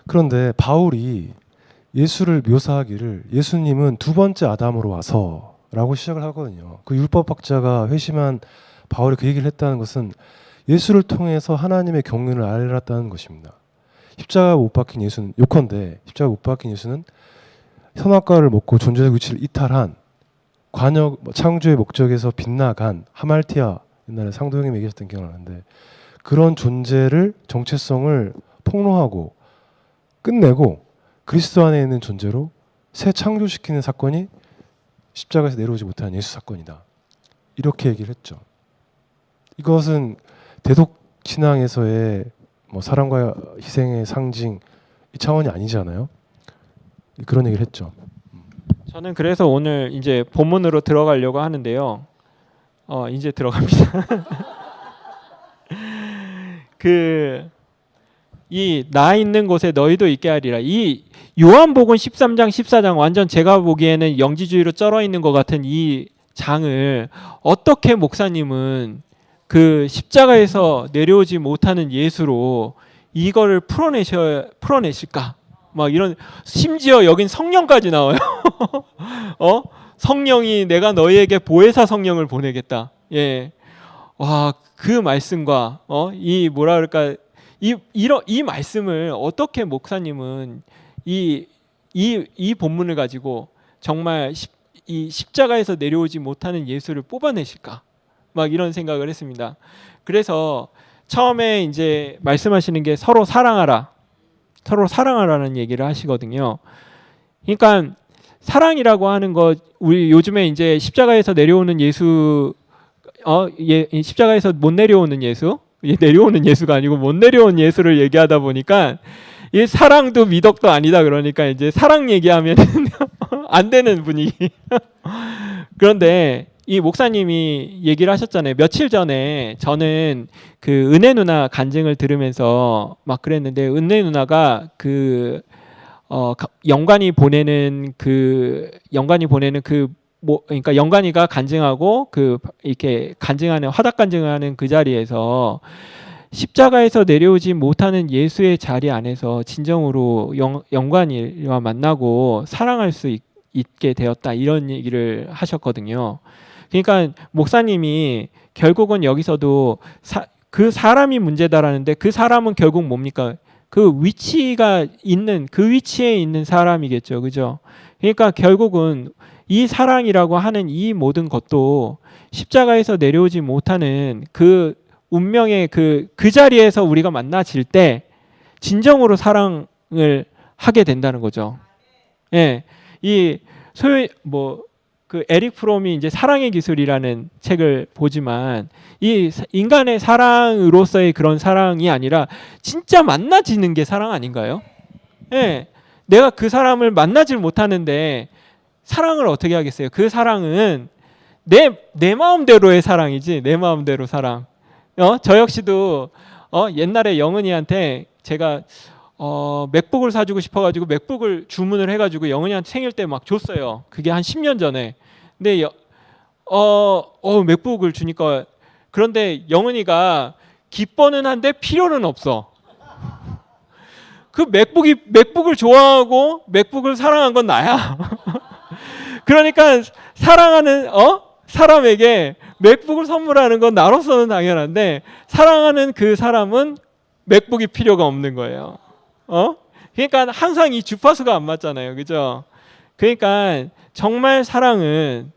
[SPEAKER 2] 그런데 바울이 예수를 묘사하기를 예수님은 두 번째 아담으로 와서라고 시작을 하거든요. 그 율법학자가 회심한 바울이 그 얘기를 했다는 것은 예수를 통해서 하나님의 경륜을 알았다는 것입니다. 십자가 못 박힌 예수는 요컨대 십자가 못 박힌 예수는 선악과를 먹고 존재적 위치를 이탈한 창조의 목적에서 빗나간 하말티아 옛날에 상도형님이 얘기하셨던 기억나는데 그런 존재를 정체성을 폭로하고 끝내고 그리스도 안에 있는 존재로 새 창조시키는 사건이 십자가에서 내려오지 못한 예수 사건이다. 이렇게 얘기를 했죠. 이것은 대독 신앙에서의 사랑과 희생의 상징 이 차원이 아니잖아요. 그런 얘기를 했죠.
[SPEAKER 1] 저는 그래서 오늘 이제 본문으로 들어가려고 하는데요. 이제 들어갑니다. 이 나 있는 곳에 너희도 있게 하리라. 이 요한복음 13장 14장 완전 제가 보기에는 영지주의로 쩔어 있는 것 같은 이 장을 어떻게 목사님은 그 십자가에서 내려오지 못하는 예수로 이거를 풀어내실까? 막 이런, 심지어 여긴 성령까지 나와요. 성령이 내가 너희에게 보혜사 성령을 보내겠다. 예. 와, 그 말씀과 이 뭐라 그럴까? 이 말씀을 어떻게 목사님은 이 본문을 가지고 정말 이 십자가에서 내려오지 못하는 예수를 뽑아내실까? 막 이런 생각을 했습니다. 그래서 처음에 이제 말씀하시는 게 서로 사랑하라는 얘기를 하시거든요. 그러니까 사랑이라고 하는 것, 우리 요즘에 이제 십자가에서 내려오는 예수, 십자가에서 못 내려오는 예수, 내려오는 예수가 아니고 못 내려온 예수를 얘기하다 보니까 이 사랑도 미덕도 아니다 그러니까 이제 사랑 얘기하면 안 되는 분위기. 그런데 이 목사님이 얘기를 하셨잖아요. 며칠 전에 저는 그 은혜 누나 간증을 들으면서 막 그랬는데, 은혜 누나가 그 영관이 보내는 그러니까 영관이가 간증하고 그 이렇게 간증하는 화답 간증하는 그 자리에서 십자가에서 내려오지 못하는 예수의 자리 안에서 진정으로 영관이와 만나고 사랑할 수 있게 되었다, 이런 얘기를 하셨거든요. 그러니까 목사님이 결국은 여기서도 그 사람이 문제다라는데, 그 사람은 결국 뭡니까? 그 위치가 있는, 그 위치에 있는 사람이겠죠, 그죠? 그러니까 결국은 이 사랑이라고 하는 이 모든 것도 십자가에서 내려오지 못하는 그 운명의 그 자리에서 우리가 만나질 때 진정으로 사랑을 하게 된다는 거죠. 예, 이 그 에릭 프롬이 이제 사랑의 기술이라는 책을 보지만, 이 인간의 사랑으로서의 그런 사랑이 아니라 진짜 만나지는 게 사랑 아닌가요? 예, 내가 그 사람을 만나질 못하는데 사랑을 어떻게 하겠어요? 그 사랑은 내 마음대로의 사랑이지, 내 마음대로 사랑. 저 역시도 옛날에 영은이한테 제가 맥북을 사주고 싶어가지고 맥북을 주문을 해가지고 영은이한테 생일 때 막 줬어요. 그게 한 10년 전에. 근데 맥북을 주니까, 그런데 영은이가 기뻐는 한데 필요는 없어. 그 맥북을 좋아하고 맥북을 사랑한 건 나야. 그러니까 사랑하는 사람에게 맥북을 선물하는 건 나로서는 당연한데, 사랑하는 그 사람은 맥북이 필요가 없는 거예요. 그러니까 항상 이 주파수가 안 맞잖아요, 그죠? 그러니까 정말 사랑은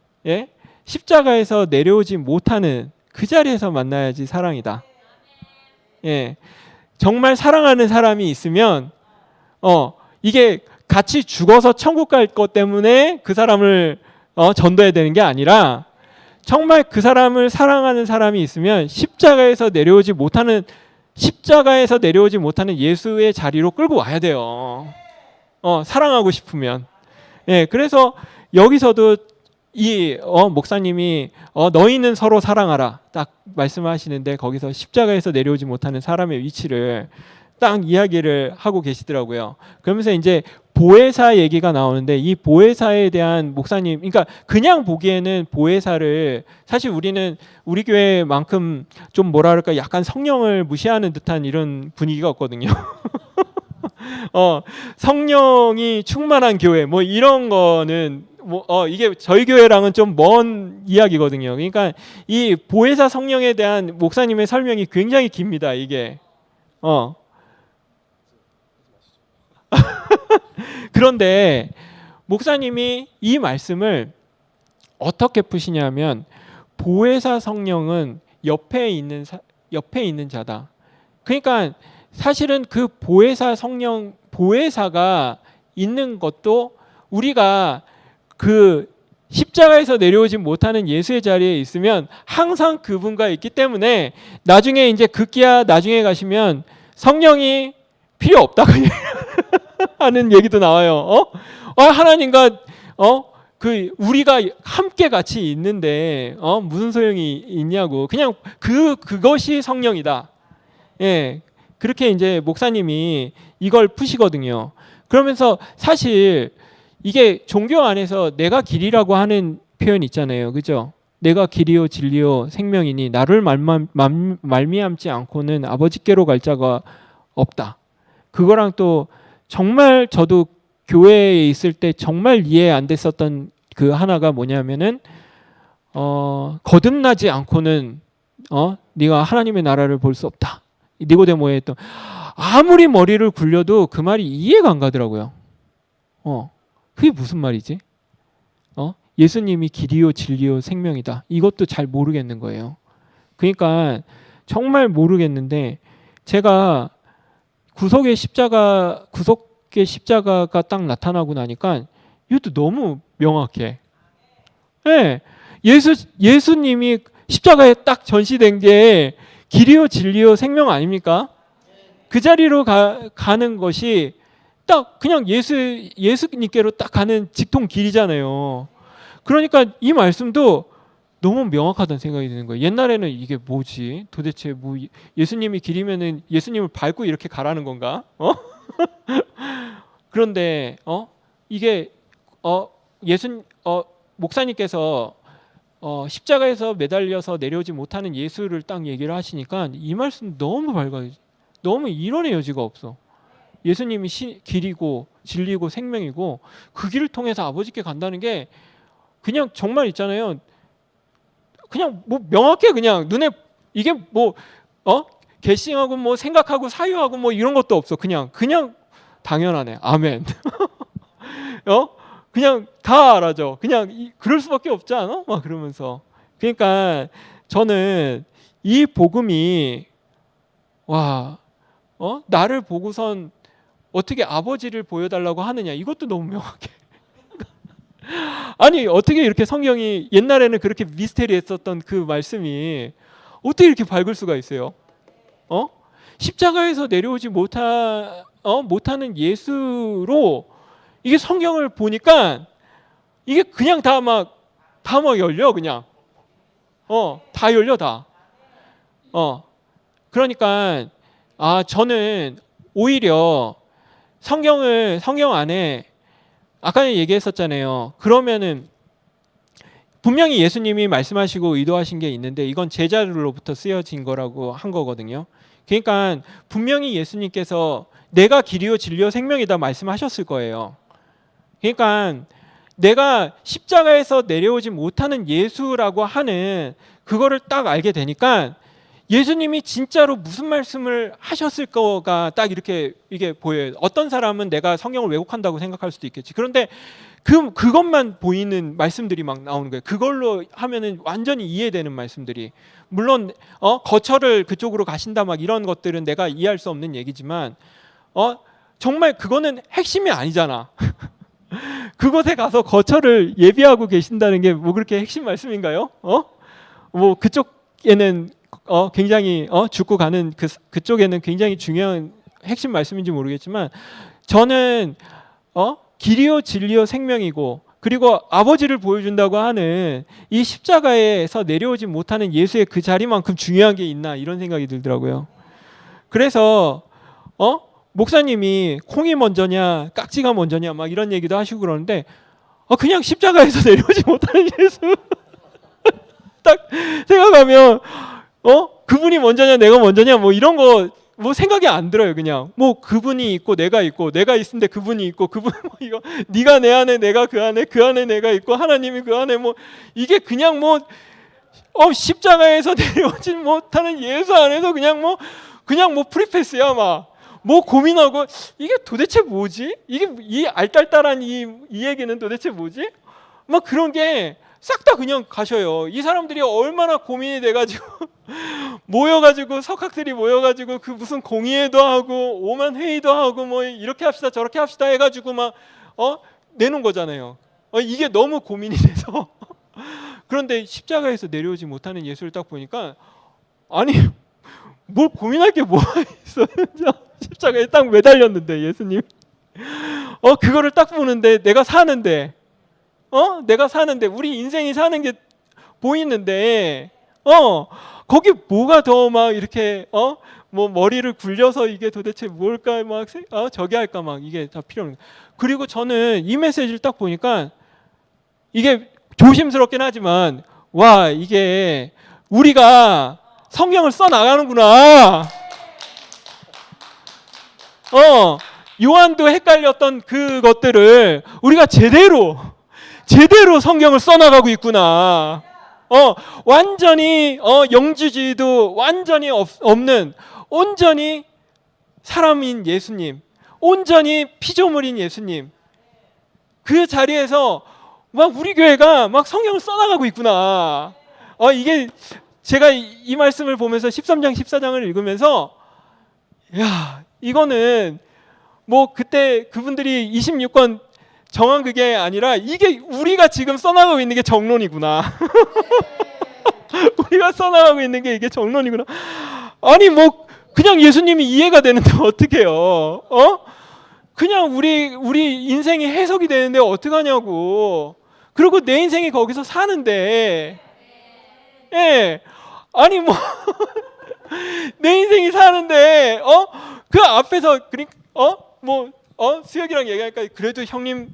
[SPEAKER 1] 십자가에서 내려오지 못하는 그 자리에서 만나야지 사랑이다. 예, 정말 사랑하는 사람이 있으면 이게 같이 죽어서 천국 갈 것 때문에 그 사람을 전도해야 되는 게 아니라, 정말 그 사람을 사랑하는 사람이 있으면 십자가에서 내려오지 못하는 예수의 자리로 끌고 와야 돼요. 사랑하고 싶으면. 예, 그래서 여기서도 이 목사님이 너희는 서로 사랑하라 딱 말씀하시는데, 거기서 십자가에서 내려오지 못하는 사람의 위치를 딱 이야기를 하고 계시더라고요. 그러면서 이제 보혜사 얘기가 나오는데, 이 보혜사에 대한 목사님, 그러니까 그냥 보기에는 보혜사를, 사실 우리는 우리 교회만큼 좀 뭐라 그럴까, 약간 성령을 무시하는 듯한 이런 분위기가 없거든요. 성령이 충만한 교회 뭐 이런 거는 이게 저희 교회랑은 좀 먼 이야기거든요. 그러니까 이 보혜사 성령에 대한 목사님의 설명이 굉장히 깁니다. 이게 그런데 목사님이 이 말씀을 어떻게 푸시냐면, 보혜사 성령은 옆에 있는 자다. 그러니까 사실은 그 보혜사가 있는 것도, 우리가 그 십자가에서 내려오지 못하는 예수의 자리에 있으면 항상 그분과 있기 때문에, 나중에 이제 나중에 가시면 성령이 필요 없다 하는 얘기도 나와요. 하나님과 우리가 함께 같이 있는데 무슨 소용이 있냐고. 그냥 그것이 성령이다. 예, 그렇게 이제 목사님이 이걸 푸시거든요. 그러면서 사실 이게 종교 안에서 내가 길이라고 하는 표현 있잖아요. 그죠? 내가 길이요 진리요 생명이니 나를 말미암지 않고는 아버지께로 갈 자가 없다. 그거랑 또 정말 저도 교회에 있을 때 정말 이해 안 됐었던 그 하나가 뭐냐면은 거듭나지 않고는 네가 하나님의 나라를 볼 수 없다. 니고데모에 했던 아무리 머리를 굴려도 그 말이 이해가 안 가더라고요. 그게 무슨 말이지? 예수님이 길이요 진리요 생명이다. 이것도 잘 모르겠는 거예요. 그러니까 정말 모르겠는데 제가 구속의 십자가가 딱 나타나고 나니까 이것도 너무 명확해. 네, 예수님이 십자가에 딱 전시된 게 길이요 진리요 생명 아닙니까? 그 자리로 가는 것이 딱 그냥 예수님께로 딱 가는 직통 길이잖아요. 그러니까 이 말씀도 너무 명확하다는 생각이 드는 거예요. 옛날에는 이게 뭐지? 도대체 뭐 예수님이 길이면은 예수님을 밟고 이렇게 가라는 건가? 그런데 이게 목사님께서 십자가에서 매달려서 내려오지 못하는 예수를 딱 얘기를 하시니까 이 말씀 너무 밝아요. 너무 이론의 여지가 없어. 예수님이 길이고 진리고 생명이고 그 길을 통해서 아버지께 간다는 게 그냥 정말 있잖아요. 그냥 뭐 명확해. 그냥 눈에 이게 뭐 개싱하고 뭐 생각하고 사유하고 뭐 이런 것도 없어. 그냥 당연하네. 아멘. 그냥 다 알아죠. 그냥 그럴 수밖에 없지 않아? 막 그러면서. 그러니까 저는 이 복음이 나를 보고선 어떻게 아버지를 보여달라고 하느냐 이것도 너무 명확해. 아니 어떻게 이렇게 성경이 옛날에는 그렇게 미스테리했었던 그 말씀이 어떻게 이렇게 밝을 수가 있어요? 십자가에서 내려오지 못하는 예수로 이게 성경을 보니까 이게 그냥 다 막 열려 그냥 다 열려 다. 그러니까 저는 오히려 성경 안에 아까 얘기했었잖아요. 그러면은 분명히 예수님이 말씀하시고 의도하신 게 있는데 이건 제자들로부터 쓰여진 거라고 한 거거든요. 그러니까 분명히 예수님께서 내가 길이요 진리요 생명이다 말씀하셨을 거예요. 그러니까 내가 십자가에서 내려오지 못하는 예수라고 하는 그거를 딱 알게 되니까 예수님이 진짜로 무슨 말씀을 하셨을 거가 딱 이게 보여요. 어떤 사람은 내가 성경을 왜곡한다고 생각할 수도 있겠지. 그런데 그것만 보이는 말씀들이 막 나오는 거예요. 그걸로 하면은 완전히 이해되는 말씀들이. 물론 거처를 그쪽으로 가신다 막 이런 것들은 내가 이해할 수 없는 얘기지만 정말 그거는 핵심이 아니잖아. 그곳에 가서 거처를 예비하고 계신다는 게 뭐 그렇게 핵심 말씀인가요? 뭐 그쪽에는 굉장히 죽고 가는 그쪽에는 굉장히 중요한 핵심 말씀인지 모르겠지만 저는 길이요 진리요 생명이고 그리고 아버지를 보여준다고 하는 이 십자가에서 내려오지 못하는 예수의 그 자리만큼 중요한 게 있나 이런 생각이 들더라고요. 그래서 목사님이 콩이 먼저냐 깍지가 먼저냐 막 이런 얘기도 하시고 그러는데 그냥 십자가에서 내려오지 못하는 예수 딱 생각하면 그분이 먼저냐 내가 먼저냐 뭐 이런 거 뭐 생각이 안 들어요. 그냥 뭐 그분이 있고 내가 있는데 그분이 있고 그분 뭐 이거 네가 내 안에 내가 그 안에 내가 있고 하나님이 그 안에 뭐 이게 그냥 뭐 십자가에서 내려오지 못하는 예수 안에서 그냥 뭐 프리패스야 막 뭐 고민하고 이게 도대체 뭐지? 이게 이 알딸딸한 이 얘기는 도대체 뭐지? 막 그런 게 싹 다 그냥 가셔요. 이 사람들이 얼마나 고민이 돼가지고 모여가지고 석학들이 모여가지고 그 무슨 공의회도 하고 오만 회의도 하고 뭐 이렇게 합시다 저렇게 합시다 해가지고 막 내놓은 거잖아요. 이게 너무 고민이 돼서 그런데 십자가에서 내려오지 못하는 예수를 딱 보니까 아니 뭘 고민할 게 뭐가 있어. 십자가에 딱 매달렸는데 예수님 그거를 딱 보는데 내가 사는데 우리 인생이 사는 게 보이는데 거기 뭐가 더 막 이렇게 뭐 머리를 굴려서 이게 도대체 뭘까 막 저기 할까 막 이게 다 필요 없는. 그리고 저는 이 메시지를 딱 보니까 이게 조심스럽긴 하지만 와 이게 우리가 성경을 써 나가는구나. 요한도 헷갈렸던 그것들을 우리가 제대로 성경을 써나가고 있구나. 완전히 영주주의도 완전히 없는 온전히 사람인 예수님, 온전히 피조물인 예수님. 그 자리에서 막 우리 교회가 막 성경을 써나가고 있구나. 이게 제가 이 말씀을 보면서 13장, 14장을 읽으면서 야 이거는 뭐 그때 그분들이 26권 정한 그게 아니라 이게 우리가 지금 써나가고 있는 게 정론이구나. 우리가 써나가고 있는 게 이게 정론이구나. 아니 뭐 그냥 예수님이 이해가 되는데 어떡해요? 그냥 우리 인생이 해석이 되는데 어떡하냐고. 그리고 내 인생이 거기서 사는데, 예, 아니 뭐 내 인생이 사는데, 그 앞에서 수혁이랑 얘기하니까 그래도 형님,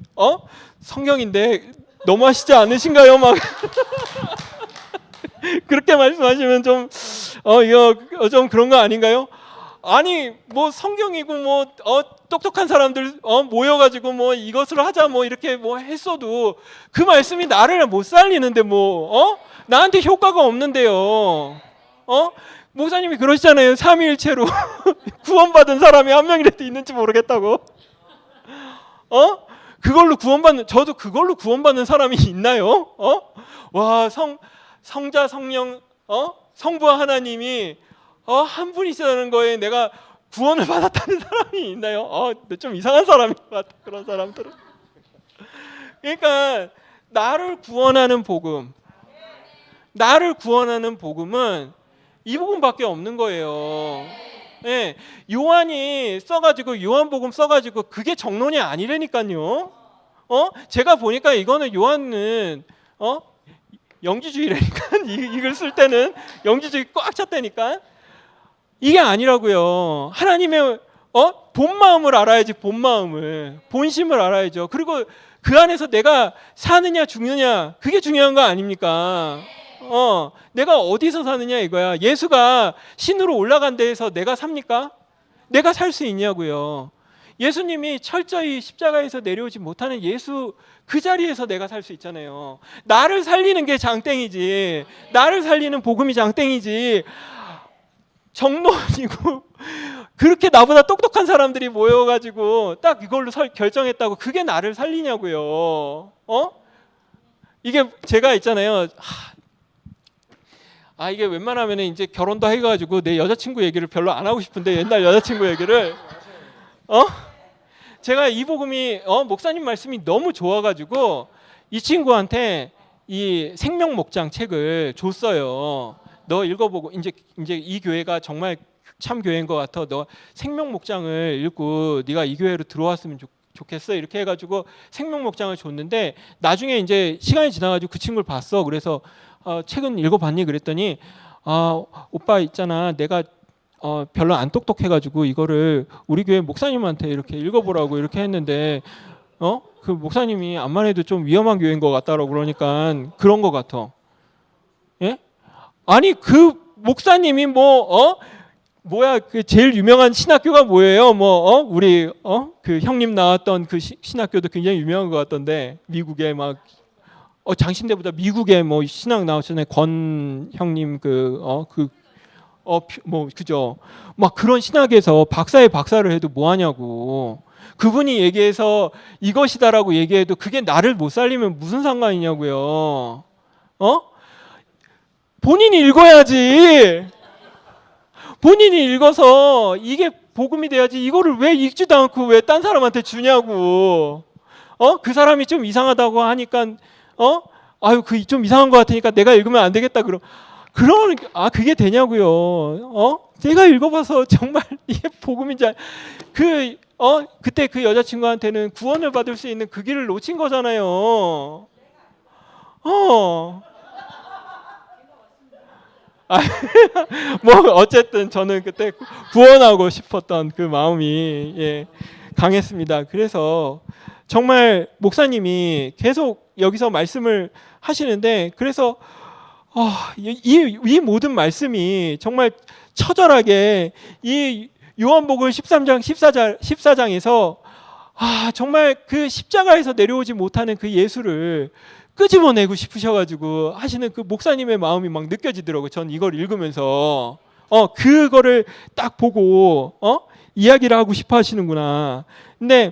[SPEAKER 1] 성경인데 너무하시지 않으신가요? 막 그렇게 말씀하시면 좀, 이거 좀 그런 거 아닌가요? 아니 뭐 성경이고 뭐 똑똑한 사람들 모여가지고 뭐 이것을 하자 뭐 이렇게 뭐 했어도 그 말씀이 나를 못 살리는데 뭐 나한테 효과가 없는데요. 목사님이 그러시잖아요. 삼위일체로 구원받은 사람이 한 명이라도 있는지 모르겠다고. 그걸로 구원받는, 저도 그걸로 구원받는 사람이 있나요? 와, 성자 성령 성부 하나님이 한 분이시라는 거에 내가 구원을 받았다는 사람이 있나요? 좀 이상한 사람인 것 같아. 그런 사람들은. 그러니까 나를 구원하는 복음, 나를 구원하는 복음은 이 복음밖에 없는 거예요. 예, 요한이 써가지고 요한복음 써가지고 그게 정론이 아니라니까요. 제가 보니까 이거는 요한은 영지주의라니까 이걸 쓸 때는 영지주의 꽉 찼다니까. 이게 아니라고요. 하나님의 본 마음을 알아야지. 본 마음을, 본심을 알아야죠. 그리고 그 안에서 내가 사느냐 죽느냐 그게 중요한 거 아닙니까? 내가 어디서 사느냐 이거야. 예수가 신으로 올라간 데에서 내가 삽니까? 내가 살 수 있냐고요. 예수님이 철저히 십자가에서 내려오지 못하는 예수 그 자리에서 내가 살 수 있잖아요. 나를 살리는 게 장땡이지. 나를 살리는 복음이 장땡이지. 정론이고 그렇게 나보다 똑똑한 사람들이 모여가지고 딱 이걸로 결정했다고 그게 나를 살리냐고요. 이게 제가 있잖아요. 이게 웬만하면 이제 결혼도 해가지고 내 여자친구 얘기를 별로 안 하고 싶은데 옛날 여자친구 얘기를 제가 이 복음이 목사님 말씀이 너무 좋아가지고 이 친구한테 이 생명 목장 책을 줬어요. 너 읽어보고 이제 이 교회가 정말 참 교회인 것 같아. 너 생명 목장을 읽고 네가 이 교회로 들어왔으면 좋겠어. 이렇게 해가지고 생명 목장을 줬는데 나중에 이제 시간이 지나가지고 그 친구를 봤어. 그래서 책은 읽어봤니? 그랬더니 오빠 있잖아. 내가 별로 안 똑똑해가지고 이거를 우리 교회 목사님한테 이렇게 읽어보라고 이렇게 했는데 그 목사님이 암만 해도 좀 위험한 교회인 것 같다라고 그러니까 그런 것 같아. 예? 아니 그 목사님이 뭐야 그 제일 유명한 신학교가 뭐예요? 우리 그 형님 나왔던 그 신학교도 굉장히 유명한 것 같던데 미국에 막 장신대보다 미국에 뭐 신학 나오셨네. 권 형님 그죠? 막 그런 신학에서 박사의 박사를 해도 뭐 하냐고. 그분이 얘기해서 이것이다라고 얘기해도 그게 나를 못 살리면 무슨 상관이냐고요. 본인이 읽어야지. 본인이 읽어서 이게 복음이 돼야지. 이거를 왜 읽지도 않고 왜 딴 사람한테 주냐고. 그 사람이 좀 이상하다고 하니까 그 좀 이상한 것 같으니까 내가 읽으면 안 되겠다 그러면 그게 되냐고요. 제가 읽어봐서 정말 이게 복음인지 그때 그 여자친구한테는 구원을 받을 수 있는 그 길을 놓친 거잖아요. 뭐 어쨌든 저는 그때 구원하고 싶었던 그 마음이 예, 강했습니다. 그래서 정말 목사님이 계속 여기서 말씀을 하시는데 그래서 이 모든 말씀이 정말 처절하게 이 요한복음 13장 14장에서 정말 그 십자가에서 내려오지 못하는 그 예수를 끄집어내고 싶으셔가지고 하시는 그 목사님의 마음이 막 느껴지더라고요. 전 이걸 읽으면서 그거를 딱 보고 이야기를 하고 싶어 하시는구나. 근데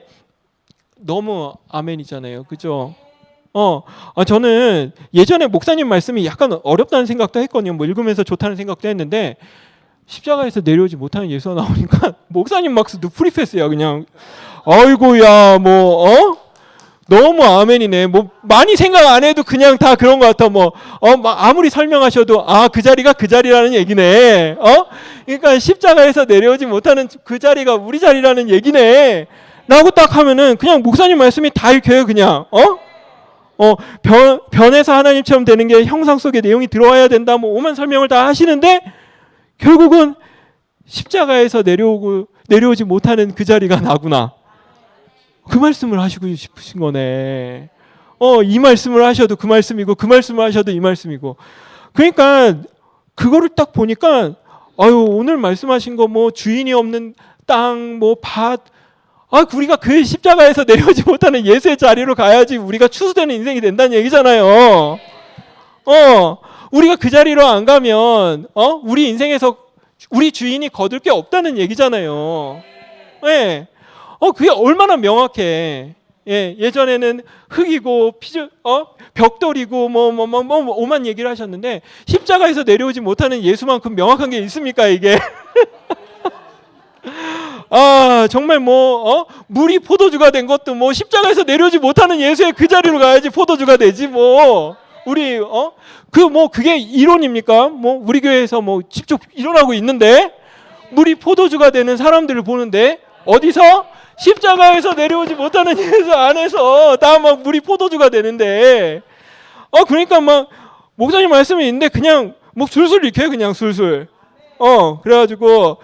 [SPEAKER 1] 너무 아멘이잖아요. 그죠? 저는 예전에 목사님 말씀이 약간 어렵다는 생각도 했거든요. 뭐 읽으면서 좋다는 생각도 했는데 십자가에서 내려오지 못하는 예수가 나오니까 목사님 막스도 프리패스야 그냥. 아이고야 너무 아멘이네. 뭐 많이 생각 안 해도 그냥 다 그런 것 같아. 아무리 설명하셔도 그 자리가 그 자리라는 얘기네. 그러니까 십자가에서 내려오지 못하는 그 자리가 우리 자리라는 얘기네. 라고 딱 하면은 그냥 목사님 말씀이 다 읽혀요 그냥. 변해서 하나님처럼 되는 게 형상 속에 내용이 들어와야 된다. 뭐 오만 설명을 다 하시는데 결국은 십자가에서 내려오지 못하는 그 자리가 나구나. 그 말씀을 하시고 싶으신 거네. 이 말씀을 하셔도 그 말씀이고 그 말씀을 하셔도 이 말씀이고. 그러니까 그거를 딱 보니까 오늘 말씀하신 거 뭐 주인이 없는 땅, 뭐 밭, 우리가 그 십자가에서 내려오지 못하는 예수의 자리로 가야지 우리가 추수되는 인생이 된다는 얘기잖아요. 우리가 그 자리로 안 가면 우리 인생에서 우리 주인이 거둘 게 없다는 얘기잖아요. 네. 그게 얼마나 명확해. 예, 예전에는 흙이고 벽돌이고 오만 얘기를 하셨는데 십자가에서 내려오지 못하는 예수만큼 명확한 게 있습니까 이게? 정말 물이 포도주가 된 것도 십자가에서 내려오지 못하는 예수의 그 자리로 가야지 포도주가 되지 우리 그게 이론입니까? 우리 교회에서 직접 일어나고 있는데 물이 포도주가 되는 사람들을 보는데 어디서? 십자가에서 내려오지 못하는 예수 안에서 다 물이 포도주가 되는데 그러니까 목사님 말씀이 있는데 그냥 술술 읽혀요 그냥 술술. 그래가지고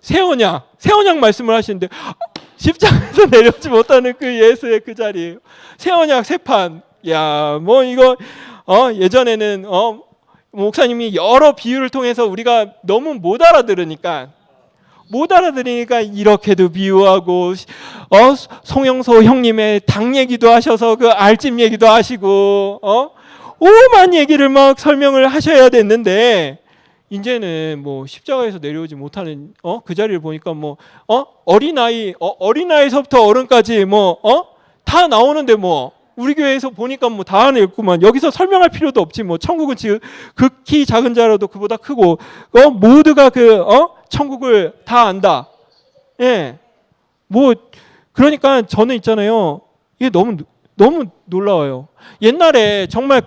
[SPEAKER 1] 새언약 말씀을 하시는데 십자가에서 내려오지 못하는 그 예수의 그 자리 새언약 새판. 이거 예전에는 목사님이 여러 비유를 통해서 우리가 너무 못 알아들으니까 이렇게도 비유하고 송영소 형님의 당 얘기도 하셔서 그 알찜 얘기도 하시고 오만 얘기를 막 설명을 하셔야 됐는데 이제는 십자가에서 내려오지 못하는 그 자리를 보니까 어린아이서부터 어른까지 다 나오는데 우리 교회에서 보니까 다 안에 있구만. 여기서 설명할 필요도 없지. 천국은 극히 작은 자라도 그보다 크고 모두가 천국을 다 안다. 예. 그러니까 저는 있잖아요. 이게 너무 놀라워요. 옛날에 정말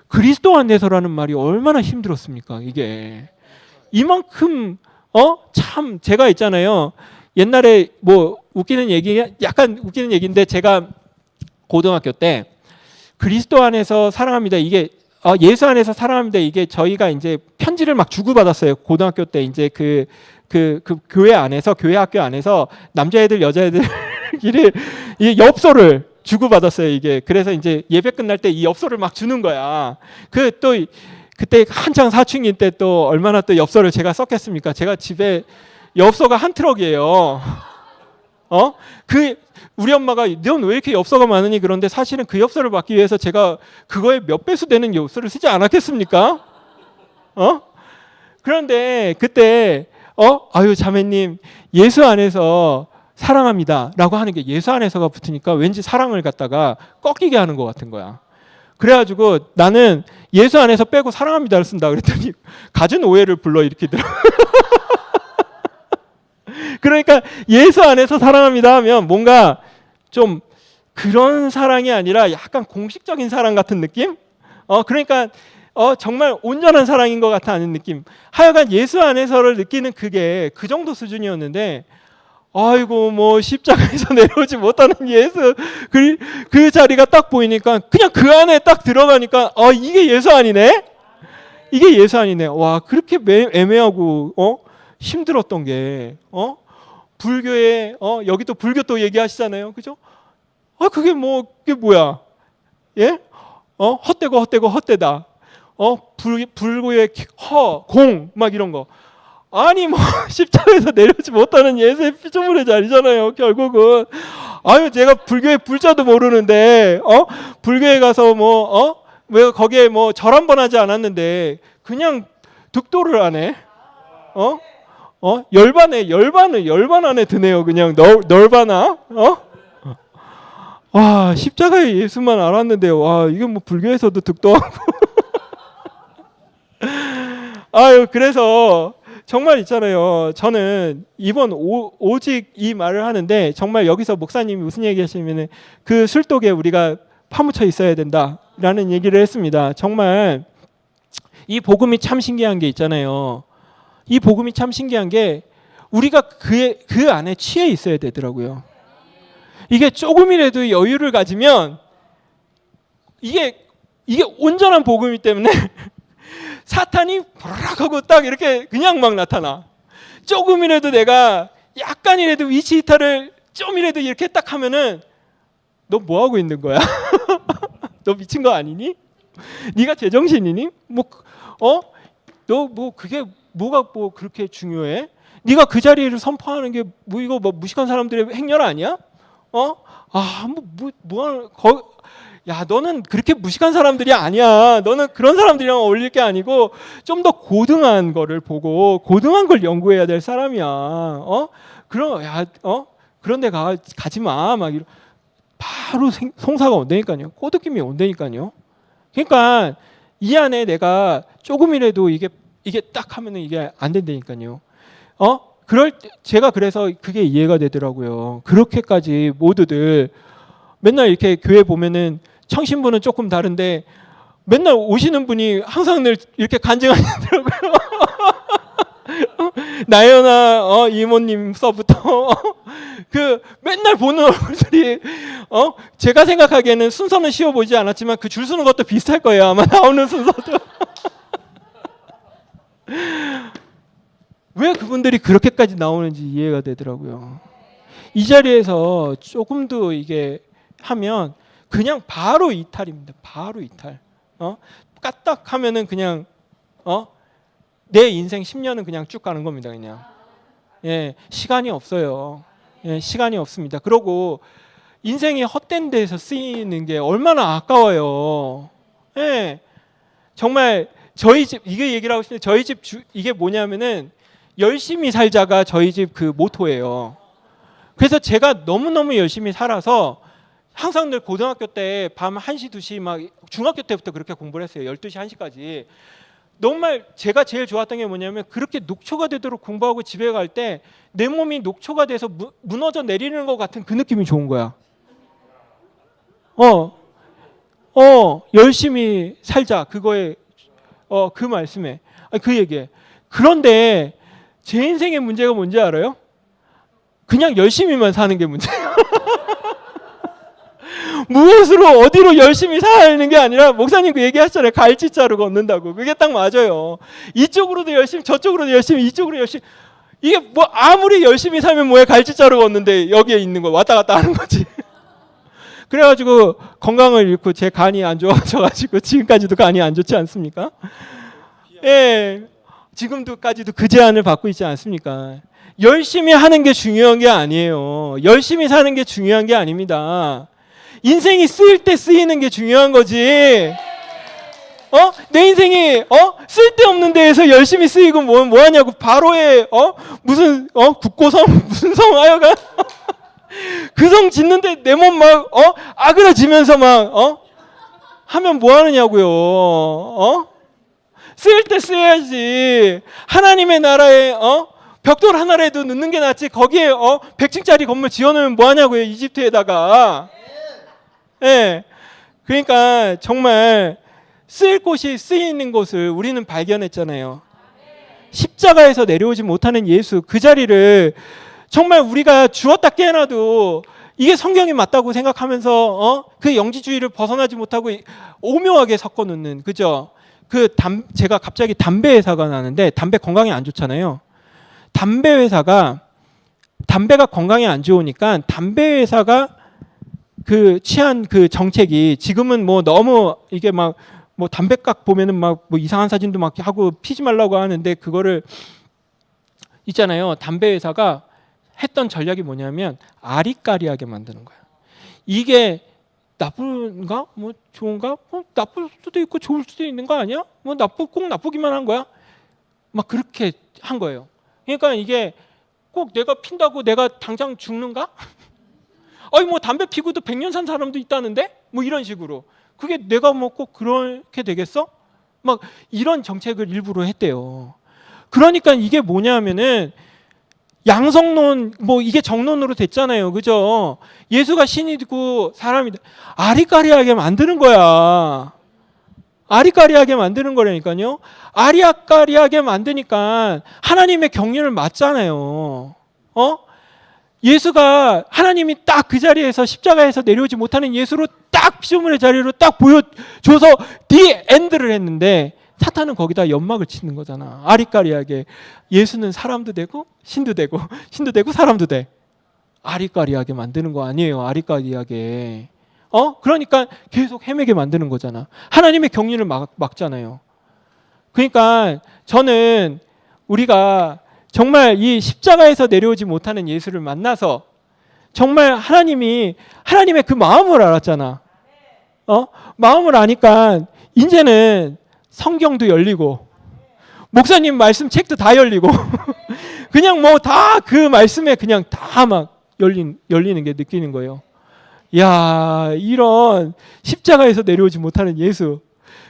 [SPEAKER 1] 그리스도 안에서라는 말이 얼마나 힘들었습니까? 이게 이만큼 참 제가 있잖아요. 옛날에 약간 웃기는 얘기인데 제가 고등학교 때 그리스도 안에서 사랑합니다. 이게 예수 안에서 사랑합니다. 이게 저희가 이제 편지를 막 주고받았어요. 고등학교 때 이제 그 교회 안에서 교회 학교 안에서 남자애들 여자애들끼리 이 엽서를 주고받았어요. 이게 그래서 이제 예배 끝날 때 이 엽서를 막 주는 거야. 그때 한창 사춘기 때 또 얼마나 또 엽서를 제가 썼겠습니까? 제가 집에 엽서가 한 트럭이에요. 우리 엄마가 넌 왜 이렇게 엽서가 많으니 그런데 사실은 그 엽서를 받기 위해서 제가 그거에 몇 배수 되는 엽서를 쓰지 않았겠습니까? 그런데 그때 자매님 예수 안에서 사랑합니다 라고 하는 게 예수 안에서가 붙으니까 왠지 사랑을 갖다가 꺾이게 하는 것 같은 거야. 그래가지고 나는 예수 안에서 빼고 사랑합니다를 쓴다 그랬더니 갖은 오해를 불러일으키더라. 그러니까 예수 안에서 사랑합니다 하면 뭔가 좀 그런 사랑이 아니라 약간 공식적인 사랑 같은 느낌? 그러니까 정말 온전한 사랑인 것 같아 하는 느낌. 하여간 예수 안에서를 느끼는 그게 그 정도 수준이었는데 십자가에서 내려오지 못하는 예수 그 자리가 딱 보이니까 그냥 그 안에 딱 들어가니까 이게 예수 아니네? 이게 예수 아니네. 와, 그렇게 애매하고 힘들었던 게 불교에 여기 또 불교 또 얘기하시잖아요. 그죠? 그게 뭐야? 예? 헛되고 헛되다. 불교의 공 막 이런 거. 아니 뭐 십자가에서 내려오지 못하는 예수의 피조물의 자리잖아요. 결국은 제가 불교의 불자도 모르는데 불교에 가서 왜 거기에 절 한 번 하지 않았는데 그냥 득도를 하네. 열반 안에 드네요. 그냥 널바나. 와, 십자가의 예수만 알았는데 와, 이게 불교에서도 득도하고. 그래서 정말 있잖아요. 저는 이번 오직 이 말을 하는데 정말 여기서 목사님이 무슨 얘기 하시면은 그 술독에 우리가 파묻혀 있어야 된다라는 얘기를 했습니다. 정말 이 복음이 참 신기한 게 있잖아요. 이 복음이 참 신기한 게 우리가 그 안에 취해 있어야 되더라고요. 이게 조금이라도 여유를 가지면 이게 온전한 복음이기 때문에 사탄이 보라락 하고 딱 이렇게 그냥 막 나타나. 조금이라도 내가 약간이라도 위치 이탈을 좀이라도 이렇게 딱 하면은 너 뭐 하고 있는 거야? 너 미친 거 아니니? 네가 제정신이니? 너 그게 뭐가 그렇게 중요해? 네가 그 자리를 선포하는 게 이거 무식한 사람들의 행렬 아니야? 야, 너는 그렇게 무식한 사람들이 아니야. 너는 그런 사람들이랑 어울릴 게 아니고 좀 더 고등한 거를 보고 고등한 걸 연구해야 될 사람이야. 그런데 가지 마. 막 이런 바로 송사가 온다니까요. 꼬드김이 온다니까요. 그러니까 이 안에 내가 조금이라도 이게 딱 하면은 이게 안 된다니까요. 그럴 때 제가 그래서 그게 이해가 되더라고요. 그렇게까지 모두들 맨날 이렇게 교회 보면은 청신부는 조금 다른데 맨날 오시는 분이 항상 늘 이렇게 간증하시더라고요. 나연아 이모님서부터 그 맨날 보는 얼굴들이 제가 생각하기에는 순서는 쉬워 보이지 않았지만 그 줄 서는 것도 비슷할 거예요. 아마 나오는 순서도. 왜 그분들이 그렇게까지 나오는지 이해가 되더라고요. 이 자리에서 조금도 이게 하면 그냥 바로 이탈입니다. 바로 이탈. 까딱 하면은 그냥 내 인생 10년은 그냥 쭉 가는 겁니다. 그냥. 예, 시간이 없어요. 예, 시간이 없습니다. 그러고 인생이 헛된 데서 쓰이는 게 얼마나 아까워요. 예, 정말 저희 집 이게 얘기를 하고 싶은데 저희 집 이게 뭐냐면은 열심히 살자가 저희 집 그 모토예요. 그래서 제가 너무너무 열심히 살아서 항상 늘 고등학교 때 밤 1시, 2시 막 중학교 때부터 그렇게 공부를 했어요. 12시, 1시까지. 정말 제가 제일 좋았던 게 뭐냐면 그렇게 녹초가 되도록 공부하고 집에 갈 때 내 몸이 녹초가 돼서 무너져 내리는 것 같은 그 느낌이 좋은 거야. 열심히 살자. 그거에 그 말씀에 그 얘기에. 그런데 제 인생의 문제가 뭔지 알아요? 그냥 열심히만 사는 게 문제예요. 무엇으로 어디로 열심히 사는 게 아니라 목사님 그 얘기하셨잖아요. 갈치자루 걷는다고. 그게 딱 맞아요. 이쪽으로도 열심히 저쪽으로도 열심히 이쪽으로 열심히 이게 아무리 열심히 살면 뭐해 갈치자루 걷는데 여기에 있는 거 왔다 갔다 하는 거지. 그래가지고 건강을 잃고 제 간이 안 좋아져가지고 지금까지도 간이 안 좋지 않습니까? 예, 지금도까지도 그 제안을 받고 있지 않습니까? 열심히 하는 게 중요한 게 아니에요. 열심히 사는 게 중요한 게 아닙니다. 인생이 쓰일 때 쓰이는 게 중요한 거지. 내 인생이 쓸데없는 데에서 열심히 쓰이고 뭐 하냐고 바로에 무슨 국고성 무슨 성 하여간 그 성 짓는데 내 몸 막 아그러지면서 막 하면 뭐 하느냐고요. 쓰일 때 쓰여야지. 하나님의 나라에 벽돌 하나라도 넣는 게 낫지. 거기에 100층짜리 건물 지어놓으면 뭐 하냐고요. 이집트에다가. 예. 그러니까 정말 쓰일 곳이 쓰이는 곳을 우리는 발견했잖아요. 십자가에서 내려오지 못하는 예수 그 자리를 정말 우리가 주었다 깨어나도 이게 성경이 맞다고 생각하면서 그 영지주의를 벗어나지 못하고 오묘하게 섞어 놓는 그죠?
[SPEAKER 3] 제가 갑자기 담배 회사가 나는데 담배 건강에 안 좋잖아요. 담배 회사가 담배가 건강에 안 좋으니까 담배 회사가 그 취한 그 정책이 지금은 뭐 너무 이게 막 뭐 담배각 보면은 막 뭐 이상한 사진도 막 하고 피지 말라고 하는데 그거를 있잖아요. 담배 회사가 했던 전략이 뭐냐면 아리까리하게 만드는 거야. 이게 나쁜가? 뭐 좋은가? 나쁠 수도 있고 좋을 수도 있는 거 아니야? 뭐 꼭 나쁘기만 한 거야? 막 그렇게 한 거예요. 그러니까 이게 꼭 내가 핀다고 내가 당장 죽는가? 아니 뭐 담배 피고도 100년 산 사람도 있다는데? 뭐 이런 식으로. 그게 내가 뭐 꼭 그렇게 되겠어? 막 이런 정책을 일부러 했대요. 그러니까 이게 뭐냐면은 양성론 뭐 이게 정론으로 됐잖아요. 그죠? 예수가 신이고 사람이 아리까리하게 만드는 거야. 아리까리하게 만드는 거라니까요. 아리까리하게 만드니까 하나님의 경륜을 맞잖아요. 예수가 하나님이 딱 그 자리에서 십자가에서 내려오지 못하는 예수로 딱 피조물의 자리로 딱 보여줘서 디 엔드를 했는데 사탄은 거기다 연막을 치는 거잖아. 아리까리하게. 예수는 사람도 되고 신도 되고 신도 되고 사람도 돼. 아리까리하게 만드는 거 아니에요. 아리까리하게. 그러니까 계속 헤매게 만드는 거잖아. 하나님의 경륜을 막잖아요. 그러니까 저는 우리가 정말 이 십자가에서 내려오지 못하는 예수를 만나서 정말 하나님의 그 마음을 알았잖아. 마음을 아니까 이제는 성경도 열리고 목사님 말씀 책도 다 열리고 그냥 뭐 다 그 말씀에 그냥 다 막 열리는 게 느끼는 거예요. 야, 이런 십자가에서 내려오지 못하는 예수,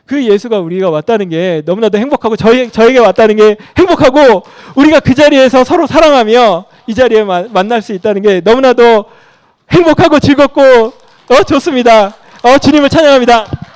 [SPEAKER 3] 그 예수가 우리가 왔다는 게 너무나도 행복하고 저에게 왔다는 게 행복하고 우리가 그 자리에서 서로 사랑하며 이 자리에 만날 수 있다는 게 너무나도 행복하고 즐겁고 좋습니다. 주님을 찬양합니다.